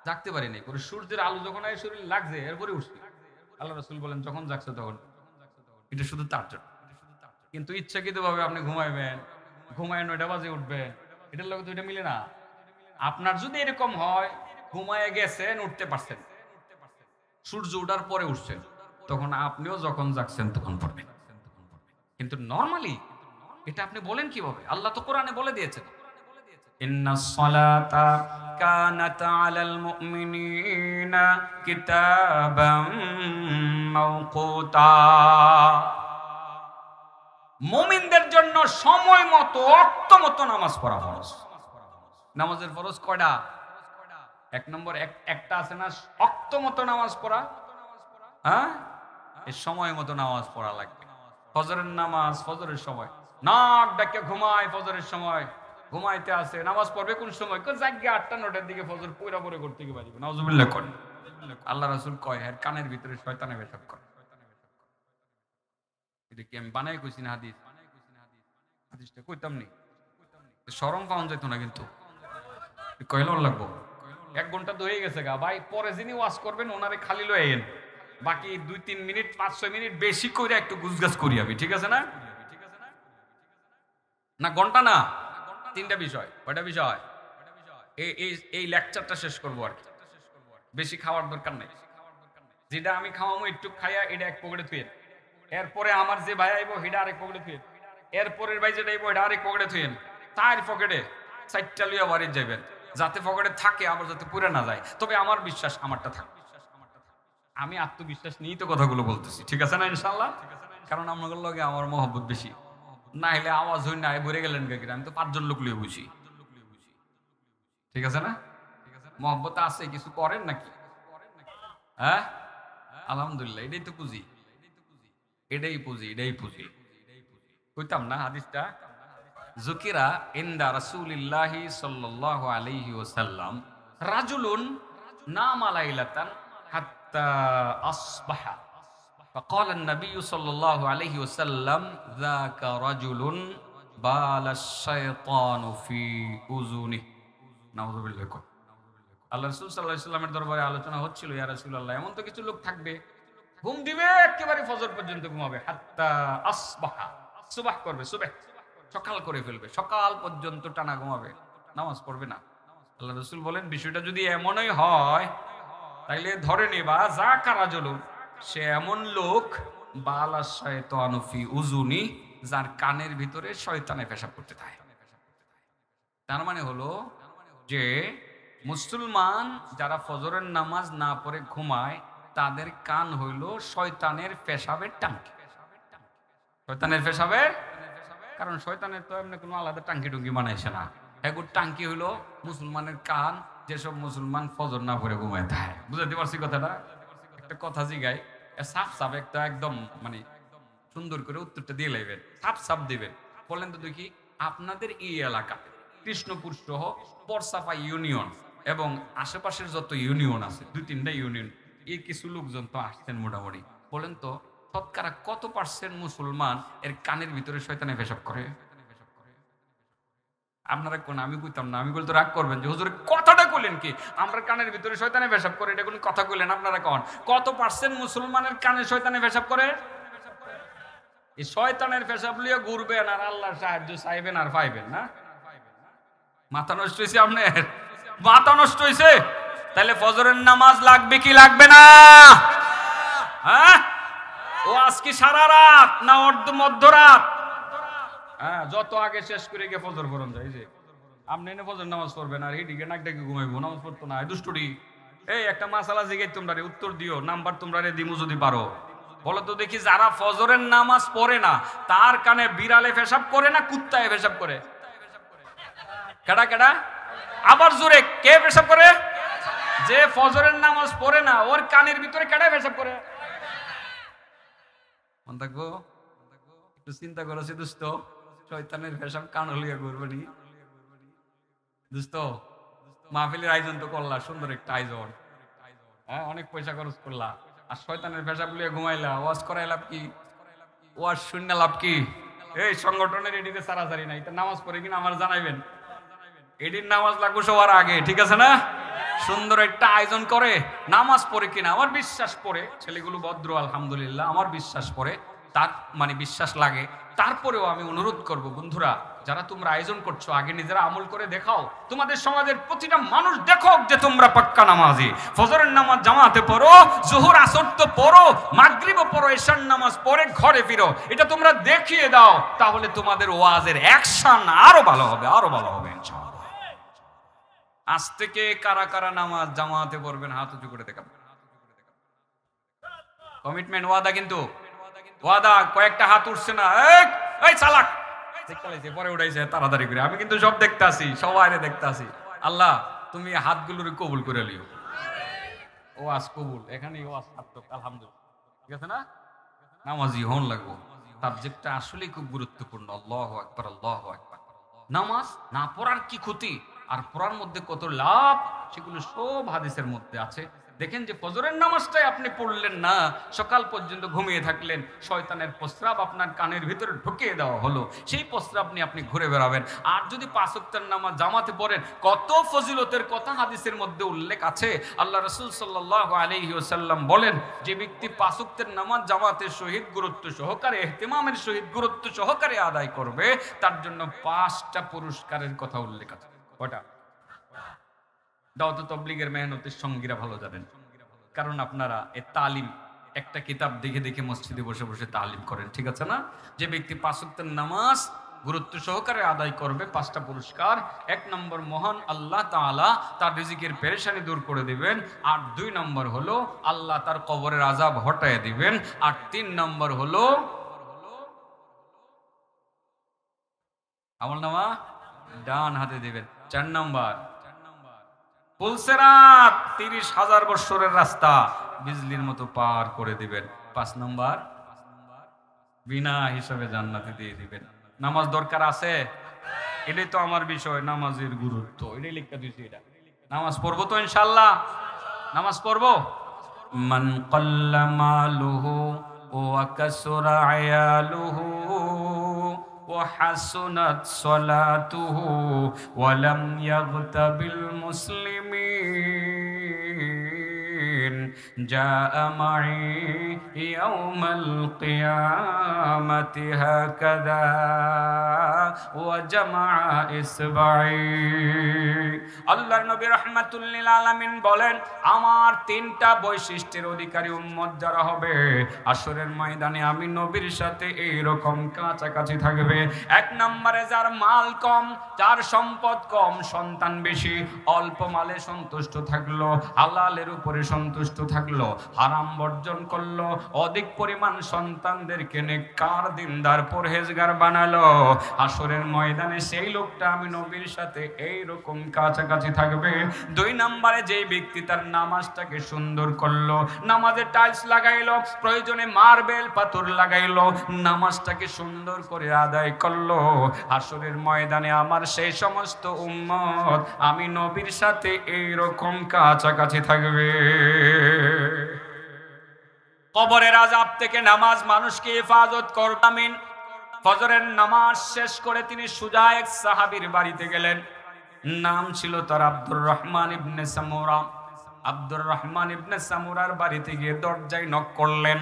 জাগতে পারি নাই। পরে সূর্যের আলো যখন শরীর লাগছে এরপরে উঠছি। আল্লাহ রাসূল বলেন যখন জাগছে তখন। এটা শুধু তার জন্য। কিন্তু ইচ্ছাকৃতভাবে আপনি ঘুমাইবেন, ঘুমায় 9টা বাজে উঠবেন, এটার লগে তো এটা মিলে না। আপনার যদি এরকম হয় ঘুমায় গেছেন, উঠতে পারছেন, সূর্য ওঠার পরে উঠছেন, তখন আপনিও যখন জাগছেন তখন পড়বেন। কিন্তু নরমালি এটা আপনি বলেন কিভাবে? আল্লাহ তো কোরআনে বলে দিয়েছেন, ইন্নাস সালাতা কানাত আলাল মুমিনিনা কিতাবাম মাওকুতা। মুমিনদের জন্য সময় মতো, ওয়াক্ত মতো নামাজ পড়া ফরজ। নামাজের ফরজ কয়টা? 1 নম্বর একটা আছে না, ওয়াক্ত মতো নামাজ পড়া। হ্যাঁ, এই সময় মতো নামাজ পড়া লাগবে। ফজরের নামাজ ফজরের সময়, নাক ডাকে ঘুমায় ফজরের সময়, ঘুমাইতে আছে, নামাজ পড়বে কোন সময়? জাগিয়ে 8টা 9টার দিকে ফজর পুরা পরে করতে কি পারিব? নাউজুবিল্লাহ করেন। আল্লাহ রাসূল কয় এর কানের ভিতরে শয়তানে পেশাব করে। এটা কি আমি বানাই কইছি না হাদিস? হাদিসটা কইতাম নি, শরম পাওয়া যেত না, কিন্তু কইলো লাগবো। 1 ঘন্টা তো হয়ে গেছে গা ভাই, পরে যিনি ওয়াজ করবেন ওনারে খালি লয়েন, বাকি 2-3 মিনিট 5-6 মিনিট বেশি কইরা একটু গুজগাজ করি আমি, ঠিক আছে না? না ঘন্টা না, 3টা বিষয়। কয়টা বিষয়? এই লেকচারটা শেষ করবো আর কি, বেশি খাওয়ার দরকার নেই। যেটা আমি খাওয়াবো একটু খাইয়া এটা এক পকেটে থুয়েন, এরপরে আমার যে ভাই আইবো সেটা আরেক পকেটে থুয়েন, এরপরের ভাই যেটা আইবো এটা আরেক পকেটে থুয়েন, তার পকেটে 4টা লিয়া বাড়ি যাবেন, যাতে পকেটে থাকে আবার যাতে পুরে না যায়। তবে আমার বিশ্বাস আমারটা থাকবে, আমি আত্মবিশ্বাস নিয়েই তো কথাগুলো বলতেছি, ঠিক আছে না ইনশাআল্লাহ? কারণ আপনাদের লগে আমার মহব্বত বেশি, না হলে আওয়াজ হই না ভরে গেলেন গাকিরা, আমি তো 5 জন লোক লিয়ে বুঝি, ঠিক আছে না? মহব্বত আছে, কিছু করেন নাকি? হ্যাঁ, আলহামদুলিল্লাহ, এটাই তো পুঁজি, এটাই পুঁজি, এটাই পুঁজি। কইতাম না হাদিসটা, যুকিরা ইনদা রাসূলিল্লাহি সাল্লাল্লাহু আলাইহি ওয়াসাল্লাম রাজুলুন নামা লাইলাতান হাত্তা আসবাহা فقال النبي صلى الله عليه وسلم ذاك رجل بال الشيطان في اذنه নাউযু বিল্লাহ। আল্লাহ রাসূল সাল্লাল্লাহু আলাইহি ওয়াসাল্লামের দরবারে আলোচনা হচ্ছিল, ইয়া রাসূলুল্লাহ, এমন তো কিছু লোক থাকবে ঘুম দিবে একেবারে ফজর পর্যন্ত ঘুমাবে, হাত্তা আসবাহা, সুবহ করবে, সুবহ সকাল করে ফেলবে, সকাল পর্যন্ত টানা ঘুমাবে, নামাজ পড়বে না। আল্লাহ রাসূল বলেন বিষয়টা যদি এমনই হয় তাইলে ধরে নিবা যাকা রাজুলুন, সে এমন লোক বালা শায়তানু ফি উযুনি, যার কানের ভিতরে শয়তানে পেশাব করতে থাকে। তার মানে হলো যে মুসলমান যারা ফজরের নামাজ না পড়ে ঘুমায় তাদের কান হইল শয়তানের পেশাবের টাঙ্কি, শয়তানের পেশাবের। কারণ শয়তানের তো এমনি কোনো আলাদা টাঙ্কি টুঙ্কি বানাইছে না, এগুলো টাঙ্কি হইলো মুসলমানের কান, যেসব মুসলমান ফজর না পড়ে ঘুমায় থাকে। বুঝাতে পারছি কথাটা? একটা কথা জিগাই, সাফ সাফ একটা একদম মানে সুন্দর করে উত্তরটা দিয়ে লাইবেন, সাফ সাফ দিবেন। বলেন তো দেখি, আপনাদের এই এলাকা কৃষ্ণপুর সহ পরসাপা ইউনিয়ন এবং আশেপাশের যত ইউনিয়ন আছে, 2-3টা ইউনিয়ন, এই কিছু লোকজন তো আসছেন মোটামুটি, বলেন তো শতকরা কত % মুসলমান এর কানের ভিতরে শয়তানে পেশাব করে? আপনারা কোন, আমি কইতাম না, আমি বলতে রাগ করবেন যে হুজুর কথাটা কইলেন কি, আমরা কানের ভিতরে শয়তানে পেশাব করে, এটা কোন কথা কইলেন? আপনারা কোন কত % মুসলমানের কানে শয়তানে পেশাব করে? এই শয়তানের পেশাব লিয়ে ঘুরবেন আর আল্লাহর সাহায্য চাইবেন আর পাইবেন না। মাথা নষ্ট হইছে আপনার, মাথা নষ্ট হইছে। তাহলে ফজরের নামাজ লাগবে কি লাগবে না? হ্যাঁ, ও আজকে সারা রাত না মধ্যরাত? হ্যাঁ, যত আগে শেষ করে গিয়ে ফজর পড়ন যায়। যে আপনি এনে ফজর নামাজ পড়বেন আর হিডিকে নাক ডাকে ঘুমাইবো, নামাজ পড়তো না, দুষ্টুটি। এই একটা মাসালা জিগাই তোমরা উত্তর দিও, নাম্বার তোমরা দিমু যদি পারো। বলো তো দেখি, যারা ফজরের নামাজ পড়ে না তার কানে বিড়ালে পেশাব করে না কুত্তায় পেশাব করে? কেডা কেডা? আবার জোরে, কে পেশাব করে? যে ফজরের নামাজ পড়ে না ওর কানের ভিতরে কেডা পেশাব করে? মন থাকবো? একটু চিন্তা করেছি দোস্ত, শয়তানের ভেষাম কান হলিয়া করবেনি দোস্ত। মাহফিলের আয়োজন তো করলা, সুন্দর একটা আয়োজন, হ্যাঁ অনেক পয়সা খরচ করলা, আর শয়তানের ভেষাব লিয়ে ঘুমাইলা। ওয়াজ করাই লাভ কি? ওয়াজ শূন্য লাভ কি? এই সংগঠনের এডিতে সারাসারি নাই, তা নামাজ পড়ে কিনা আমার জানাইবেন। এডির নামাজ লাগবো সবার আগে, ঠিক আছে না? সুন্দর একটা আয়োজন করে নামাজ পড়ে কিনা আমার বিশ্বাস পড়ে, ছেলেগুলো ভদ্র আলহামদুলিল্লাহ, আমার বিশ্বাস পড়ে, তার মানে বিশ্বাস লাগে। তারপরেও আমি অনুরোধ করব বন্ধুরা, যারা তোমরা আয়োজন করছো আগে নিজেরা আমল করে দেখাও, তোমাদের সমাজের প্রতিটা মানুষ দেখো যে তোমরা পাক্কা নামাজি। ফজরের নামাজ জামাতে পড়ো, জোহর আসর তো পড়ো, মাগরিবও পড়ো, এশার নামাজ পড়ে ঘরে ফিরো, এটা তোমরা দেখিয়ে দাও, তাহলে তোমাদের ওয়াজের অ্যাকশন আরো ভালো হবে, আরো ভালো হবে ইনশাআল্লাহ। আজ থেকে কারা কারা নামাজ জামাতে পড়বেন হাত উঁচু করে দেখাবেন। কমিটমেন্ট, ওয়াদা, কিন্তু ওয়াদা। কয়েকটা হাত উঠছে না, এই চালাক পরে উঠাইছে তাড়াতাড়ি করে, আমি কিন্তু সব দেখতে আসি, সবাই দেখতে আসি। আল্লাহ তুমি হাতগুলোর কবুল করে লিও। ওয়াজ কবুল, এখানেই ওয়াজ সার্থক আলহামদুলিল্লাহ, ঠিক আছে না? নামাজি হন লাগবো, সাবজেক্টটা আসলেই খুব গুরুত্বপূর্ণ। আল্লাহু আকবার, আল্লাহু আকবার। নামাজ না পড়ার কি ক্ষতি আর পড়ার মধ্যে কত লাভ, সেগুলো সব হাদিসের মধ্যে আছে। দেখেন যে ফজরের নামাজটাই আপনি পড়লেন না, সকাল পর্যন্ত ঘুমিয়ে থাকলেন, শয়তানের প্রস্রাব আপনার কানের ভিতরে ঢুকিয়ে দেওয়া হলো, সেই প্রস্রাব নিয়ে আপনি ঘুরে বেড়াবেন। আর যদি 5 ওয়াক্তের নামাজ জামাতে পড়েন, কত ফজিলতের কথা হাদিসের মধ্যে উল্লেখ আছে। আল্লাহ রাসূল সাল্লাল্লাহু আলাইহি ওয়াসাল্লাম বলেন, যে ব্যক্তি 5 ওয়াক্তের নামাজ জামাতের সহিত গুরুত্ব সহকারে, ইহতিমামের সহিত গুরুত্ব সহকারে আদায় করবে, তার জন্য 5টা পুরস্কারের কথা উল্লেখ আছে। কটা? দাওয়াত তাবলীগের মেহনতের সঙ্গীরা ভালো জানেন, কারণ আপনারা এই তালিম একটা কিতাব দেখে দেখে মসজিদে বসে বসে তালিম করেন, ঠিক আছে না? যে ব্যক্তি 5 ওয়াক্তের নামাজ গুরুত্ব সহকারে আদায় করবে, 5টা পুরস্কার। 1 নম্বর, মহান আল্লাহ তাআলা তার রিজিকের পেরেশানি দূর করে দিবেন। আর 2 নম্বর হলো আল্লাহ তার কবরের আযাব হটায় দিবেন। আর 3 নম্বর হলো আমলনামা ডান হাতে দিবেন। 4 নম্বর, পুলসেরাত 30,000 বছরের রাস্তা বিজলির মতো পার করে দিবেন। 5 নম্বর, বিনা হিসাবে জান্নাতে দিয়ে দিবেন। নামাজ দরকার আছে, এটাই তো আমার বিষয়, নামাজের গুরুত্ব, এটাই লিখতে দিয়েছি। এটা নামাজ পড়বো তো ইনশাআল্লাহ, নামাজ পড়বো। মান ক্বাল্লা মালুহু ওয়া কাসুরা আয়ালুহু ওয়া হাসুনাত সালাতুহু ওয়া লাম ইয়াগতাবিল মুসলিমিন জাআ মাই ইয়াউমাল কিয়ামাতি হাকাযা ওয়া জামাআ ইসবাই। আল্লাহর নবী রাহমাতুল লিল আলামিন বলেন, আমার 3টা বৈশিষ্ট্যের অধিকারী উম্মত যারা হবে, আসরের ময়দানে আমি নবীর সাথে এইরকম কাছাকাছি থাকবে। 1 নম্বরে, যার মাল কম, যার সম্পদ কম, সন্তান বেশি, অল্প মালে সন্তুষ্ট থাকলো, হালালের উপরে সন্তুষ্ট থাকলো, হারাম বর্জন করলো, অধিক পরিমাণ সন্তানদেরকে নেককার দিনদার পরহেজগার বানালো, আসরের ময়দানে সেই লোকটা আমি নবীর সাথে এইরকম কাছাকাছি থাকবে। 2 নম্বরে, যেই ব্যক্তি তার নামাজটাকে সুন্দর করলো, নামাজে টাইলস লাগাইলো, প্রয়োজনে মার্বেল পাথর লাগাইলো, নামাজটাকে সুন্দর করে আদায় করলো, আসরের ময়দানে আমার সেই সমস্ত উম্মত আমি নবীর সাথে এইরকম কাছাকাছি থাকবে। কবরের আযাব থেকে নামাজ মানুষকে হেফাজত করবে। আমিন। ফজরের নামাজ শেষ করে তিনি সোজা এক সাহাবীর বাড়িতে গেলেন, নাম ছিল তার আব্দুর রহমান ইবনে সামুরা। আব্দুর রহমান ইবনে সামুরার বাড়িতে গিয়ে দরজায় নক করলেন।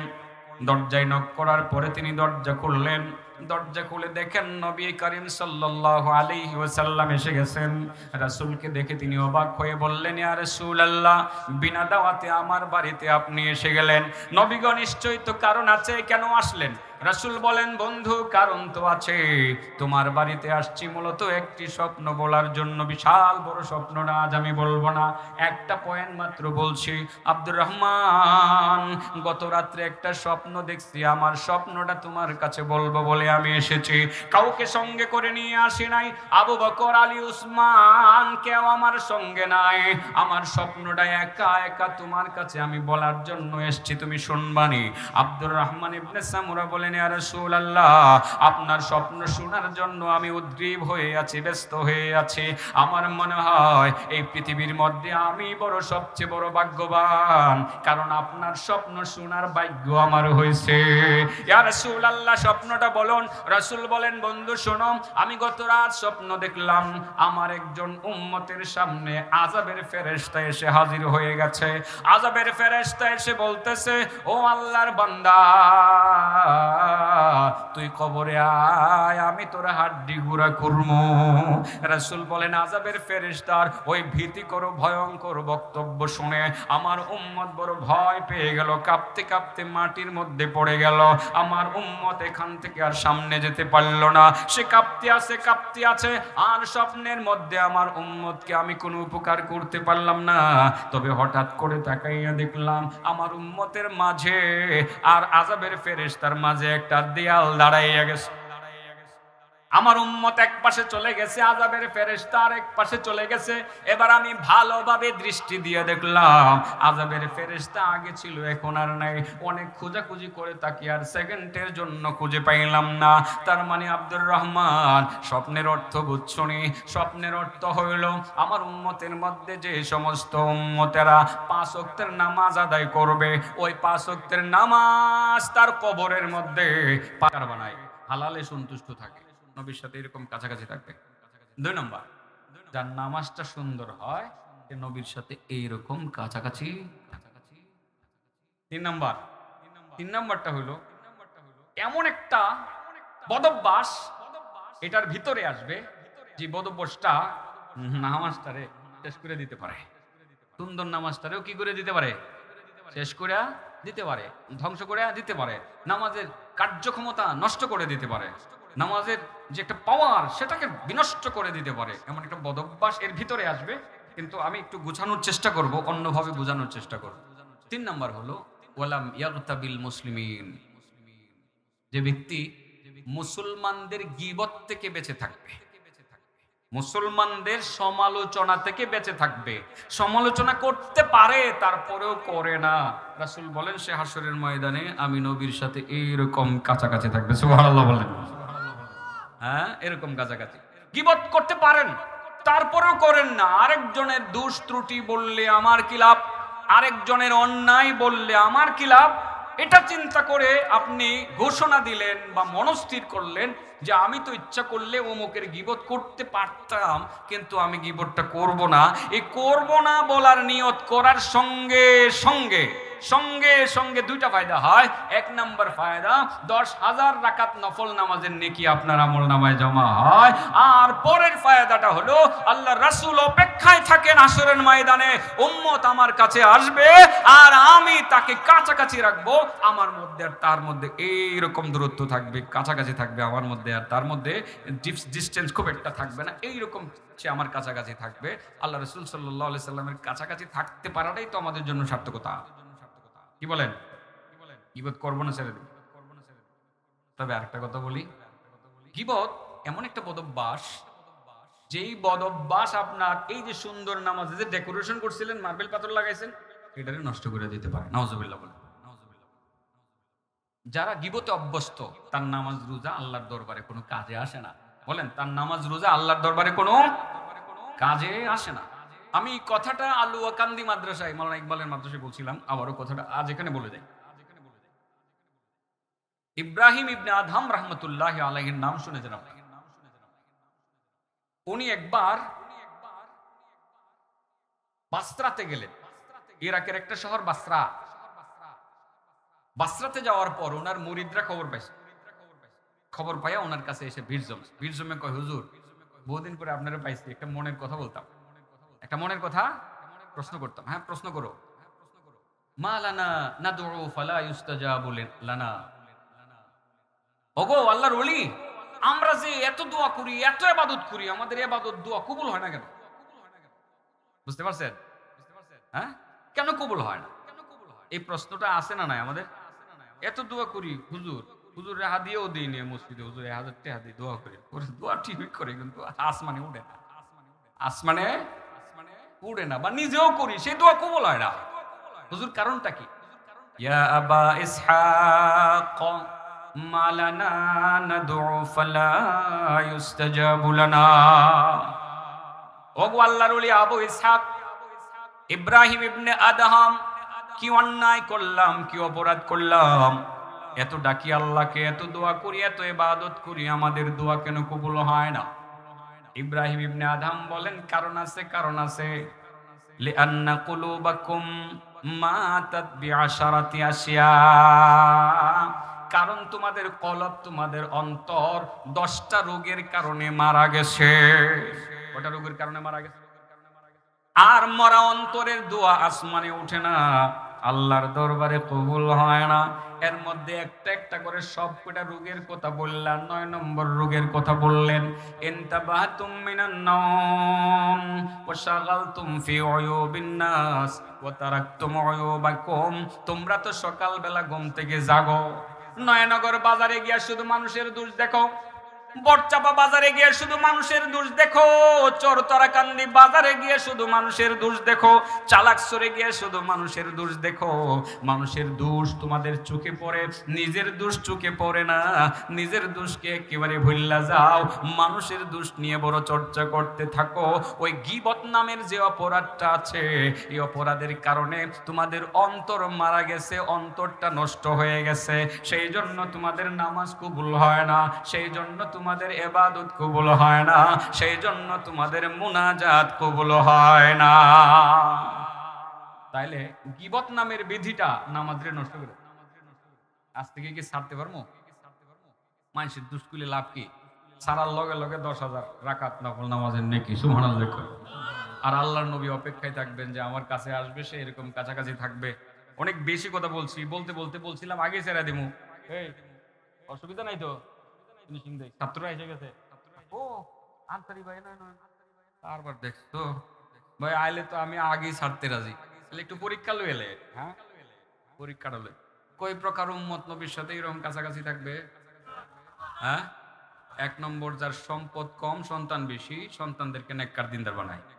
দরজায় নক করার পরে তিনি দরজা খুললেন। দরজা খুলে দেখেন নবী করিম সাল্লাল্লাহু আলাইহি ওয়াসাল্লাম এসে গেছেন। রাসূলকে দেখে তিনি অবাক হয়ে বললেন, ইয়া রাসূলুল্লাহ, বিনা দাওয়াতে আমার বাড়িতে আপনি এসে গেলেন। নবীগণ, নিশ্চয়ই তো কারণ আছে, কেন আসলেন? রাসূল বলেন, বন্ধু কারণ তো আছে, তোমার বাড়িতে আসছি মূলত একটি স্বপ্ন বলার জন্য। বিশাল বড় স্বপ্নটা আজ আমি বলবো না, একটা পয়েন্ট মাত্র বলছি। আব্দুর রহমান, গত রাত্রে একটা স্বপ্ন দেখছি, আমার স্বপ্নটা তোমার কাছে বলবো বলে আমি এসেছি। কাউকে সঙ্গে করে নিয়ে আসি নাই, আবু বকর, আলী, উসমান কেউ আমার সঙ্গে নাই। আমার স্বপ্নটা একা একা তোমার কাছে আমি বলার জন্য এসেছি, তুমি শুনবানি। আব্দুর রহমান ইবনে সামুরা বলেন, ইয়া রাসূলুল্লাহ, আপনার স্বপ্ন শোনার জন্য আমি উদ্গ্রীব হয়ে আছি, ব্যস্ত হয়ে আছি। আমার মনে হয় এই পৃথিবীর মধ্যে আমি বড় সবচেয়ে বড় ভাগ্যবান, কারণ আপনার স্বপ্ন শোনার ভাগ্য আমার হয়েছে। ইয়া রাসূলুল্লাহ, স্বপ্নটা বলুন। রাসূল বলেন, বন্ধু শোনো, আমি গত রাত স্বপ্ন দেখলাম আমার একজন উম্মতের সামনে আযাবের ফেরেশতা এসে হাজির হয়ে গেছে। আযাবের ফেরেশতা এসে বলতেছে, ও আল্লাহর বান্দা, তুই কবরে আয়, আমি তোর হাড্ডি গুঁড়া করবো। রাসূল বলেন, আযাবের ফেরেশতার ওই ভীতিকর ভয়ঙ্কর বক্তব্য শুনে আমার উম্মত বড় ভয় পেয়ে গেল, কাঁপতে কাঁপতে মাটির মধ্যে পড়ে গেল। আমার উম্মত এখান থেকে আর সামনে যেতে পারল না, সে কাঁপতে আছে। আর স্বপ্নের মধ্যে আমার উম্মতকে আমি কোনো উপকার করতে পারলাম না। তবে হঠাৎ করে তাকাইয়া দেখলাম আমার উম্মতের মাঝে আর আযাবের ফেরেশতার মাঝে একটা দেয়াল দাঁড়াইয়া গেছে। আমার উম্মত এক পাশে চলে গেছে, আযাবের ফেরেশতা আরেক পাশে চলে গেছে। এবার আমি ভালোভাবে দৃষ্টি দিয়ে দেখলাম আযাবের ফেরেশতা আগে ছিল, এখন আর নাই। অনেক খোঁজাখুঁজি করে তাকে আর সেকেন্ডের জন্য খুঁজে পাইলাম না। তার মানে আব্দুর রহমান, স্বপ্নের অর্থ বুঝছনি? স্বপ্নের অর্থ হইল আমার উম্মতের মধ্যে যে সমস্ত উম্মতেরা 5 ওয়াক্তের নামাজ আদায় করবে, ওই 5 ওয়াক্তের নামাজ তার কবরের মধ্যে পাকার বানায়, হালালে সন্তুষ্ট থাকে, নবীর সাথে এরকম কাছাকাছি থাকবে। 2 নম্বর, যার নামাজটা সুন্দর হয় সে নবীর সাথে এইরকম কাছাকাছি। 3 নম্বরটা হলো এমন একটা বদভ্যাস এটার ভিতরে আসবে যে বদভ্যাসটা নামাজটারে শেষ করে দিতে পারে। সুন্দর নামাজটারেও কি করে দিতে পারে? শেষ করে দিতে পারে, ধ্বংস করে দিতে পারে, নামাজের কার্যক্ষমতা নষ্ট করে দিতে পারে, নামাজের যে একটা পাওয়ার সেটাকে বিনষ্ট করে দিতে পারে। এমন একটা বদভ্যাস এর ভিতরে আসবে, কিন্তু আমি একটু গুছানোর চেষ্টা করব, অন্যভাবে বোঝানোর চেষ্টা করব। 3 নম্বর হলো ওয়ালাম ইয়াগতাবিল মুসলিমিন, যে ব্যক্তি মুসলমানদের গীবত থেকে বেঁচে থাকবে, মুসলমানদের সমালোচনা থেকে বেঁচে থাকবে। সমালোচনা করতে পারে তারপরেও করে না। রাসূল বলেন সে হাসরের ময়দানে আমি নবীর সাথে এইরকম কাছাকাছি থাকবে। সুবহানাল্লাহ বলেন। হ্যাঁ, এরকম কাছাকাছি। গীবত করতে পারেন তারপরেও করেন না। আরেকজনের দোষ ত্রুটি বললে আমার কি লাভ, আরেকজনের অন্যায় বললে আমার কি লাভ, এটা চিন্তা করে আপনি ঘোষণা দিলেন বা মনস্থির করলেন যে আমি তো ইচ্ছা করলে অমুকের গীবত করতে পারতাম, কিন্তু আমি গীবতটা করব না। এই করব না বলার নিয়ত করার সঙ্গে সঙ্গে সঙ্গে সঙ্গে 2টা ফায়দা হয়। 1 নম্বর ফায়দা, 10,000 রাকাত নফল নামাজের নেকি আপনার আমল নামায় জমা হয়। আর পরের ফায়দাটা হলো আল্লাহ রাসূল অপেক্ষায় থাকেন হাসরের ময়দানে, উম্মত আমার কাছে আসবে আর আমি তাকে কাছাকাছি রাখবো। আমার মধ্যে আর তার মধ্যে এইরকম দূরত্ব থাকবে, কাছাকাছি থাকবে আমার মধ্যে আর তার মধ্যে ডিস্টেন্স খুব একটা থাকবে না, এইরকম সে আমার কাছাকাছি থাকবে। আল্লাহ রাসূল সাল্লাল্লাহু আলাইহি সাল্লামের কাছাকাছি থাকতে পারাটাই তো আমাদের জন্য সার্থকতা। কি বলেন? গীবত করব না, ছেড়ে দিই। তবে আরেকটা কথা বলি, গীবত এমন একটা বদভ্যাস, যেই বদভ্যাস আপনার এই যে সুন্দর নামাজে যে ডেকোরেশন করছিলেন, মার্বেল পাথর লাগাইছেন, এটারে নষ্ট করে দিতে পারে। নাউজুবিল্লাহ বলেন। যারা গীবতে অভ্যস্ত তার নামাজ রোজা আল্লাহর দরবারে কোনো কাজে আসে না। বলেন, তার নামাজ রোজা আল্লাহর দরবারে কোনো কাজে আসে না। আমি কথাটা আলুয়াকান্দি মাদ্রাসায়, মাওলানা ইকবালের মাদ্রাসায় বলছিলাম, আবারও কথাটা আজ এখানে বলে যাই। ইব্রাহিম ইবনে আদহাম রাহমাতুল্লাহি আলাইহির নাম শুনেছেন আপনি? উনি একবার বাসরাতে গেলেন। ইরাকের একটা শহর বাসরা। বাসরাতে যাওয়ার পর ওনার মুরিদরা খবর পাইয়া ওনার কাছে এসে ভিড় জমে কয়, হুজুর বহুদিন পরে আপনারা পাইছি, একটা মনের কথা বলতাম, একটা মনের কথা প্রশ্ন করতাম। হ্যাঁ, প্রশ্ন করো। মা লানা নাদউ ফালা ইউস্তাজাবু লানা, ওগো আল্লাহর ওলি, আমরা যে এত দোয়া করি, এত ইবাদত করি, আমাদের ইবাদত দোয়া কবুল হয় না কেন? বুঝতে পারছেন? হ্যাঁ, কেন কবুল হয় না? এই প্রশ্নটা আসে না নাই আমাদের? এত দোয়া করি, হুজুর হুজুর রেহা দিয়েও দিই নিয়ে মসজিদে, হুজুর 1000 টাকা দিয়ে দোয়া করি, দোয়া ঠিকই করে কিন্তু আসমানে উঠে না, আসমানে উড়ে না, বা নিজেও করি সেই দোয়া কবুল হয় না। হুজুর কারণটা কি? ইয়া আবা ইসহাক মা লানা নাদউ ফালা ইউস্তাজাবু লানা। ওগো আল্লাহর ওলি আবু ইসহাক, ইব্রাহিম ইবনে আদহাম, কি অন্যায় করলাম, কি অপরাধ করলাম, এত ডাকি আল্লাহকে, এত দোয়া করি, এত ইবাদত করি, আমাদের দোয়া কেন কবুল হয় না? ইব্রাহিম ইবনে আদহাম বলেন, কারণ আছে, কারণ আছে। লিআন্না কুলুবাকুম মাতাত বিআশারাতি আশিয়া, কারণ তোমাদের কলব, তোমাদের অন্তর 10টা রোগের কারণে মারা গেছে। কয়টা রোগের কারণে মারা গেছে? আর মরা অন্তরের দোয়া আসমানে ওঠে না, আল্লাহর দরবারে কবুল হয় না। এর মধ্যে একটা একটা করে সবকটা রোগের কথা বললেন। 9 নম্বর রোগের কথা বললেন, ইনতাবাহাতুম মিনান নাওম ওয়া শাগালতুম ফি উয়ুবিন নাস ওয়া তারাকতুম উয়ুবাকুম, তোমরা তো সকালবেলা ঘুম থেকে জাগো, নয়নগর বাজারে গিয়া শুধু মানুষের দোষ দেখো, বটচাপা বাজারে গিয়ে শুধু মানুষের দোষ দেখো, চরতরাকান্দি বাজারে গিয়ে শুধু মানুষের দোষ দেখো, চালাকসরে গিয়ে শুধু মানুষের দোষ দেখো। মানুষের দোষ তোমাদের চোখে পড়ে, নিজের দোষ চোখে পড়ে না। নিজের দোষকে একেবারে ভুল্লা যাও, মানুষের দোষ নিয়ে বড় চর্চা করতে থাকো। ওই গীবত নামের যে অপরাধটা আছে, এই অপরাধের কারণে তোমাদের অন্তর মারা গেছে, অন্তরটা নষ্ট হয়ে গেছে। সেই জন্য তোমাদের নামাজ কবুল হয় না, সেই জন্য তোমাদের ইবাদত কবুল হয় না, সেই জন্য তোমাদের মুনাজাত কবুল হয় না। তাইলে গীবত নামের বিধিটা নামাজে নষ্ট করে, আজ থেকে কি ছাড়তে পারবো? মানুষের দুষ্কুলে লাভ কি? ছাড়ার লগে লগে 10,000 রাকাত নফল নামাজের নেকি, সুবহানাল্লাহ। আর আল্লাহর নবী অপেক্ষায় থাকবেন যে আমার কাছে আসবে, সে এরকম কাছাকাছি থাকবে। অনেক বেশি কথা বলছি, বলতে বলতে বলছিলাম আগে ছেড়ে দিমু। এই অসুবিধা নাই তো? ছাত্ররা এসে গেছে। ও আনসারি ভাই, নয় নয়, তারপর দেখছো ভাই আইলে তো আমি আগেই ছাড়তে রাজি। তাহলে একটু পরীক্ষা লই এলে, হ্যাঁ পরীক্ষাটা লই, কই প্রকার উম্মত নবীর সাথে এরকম কাছাকাছি থাকবে? হ্যাঁ, 1 নম্বর, যার সম্পদ কম, সন্তান বেশি, সন্তানদেরকে নেককার দিনদার বানায়।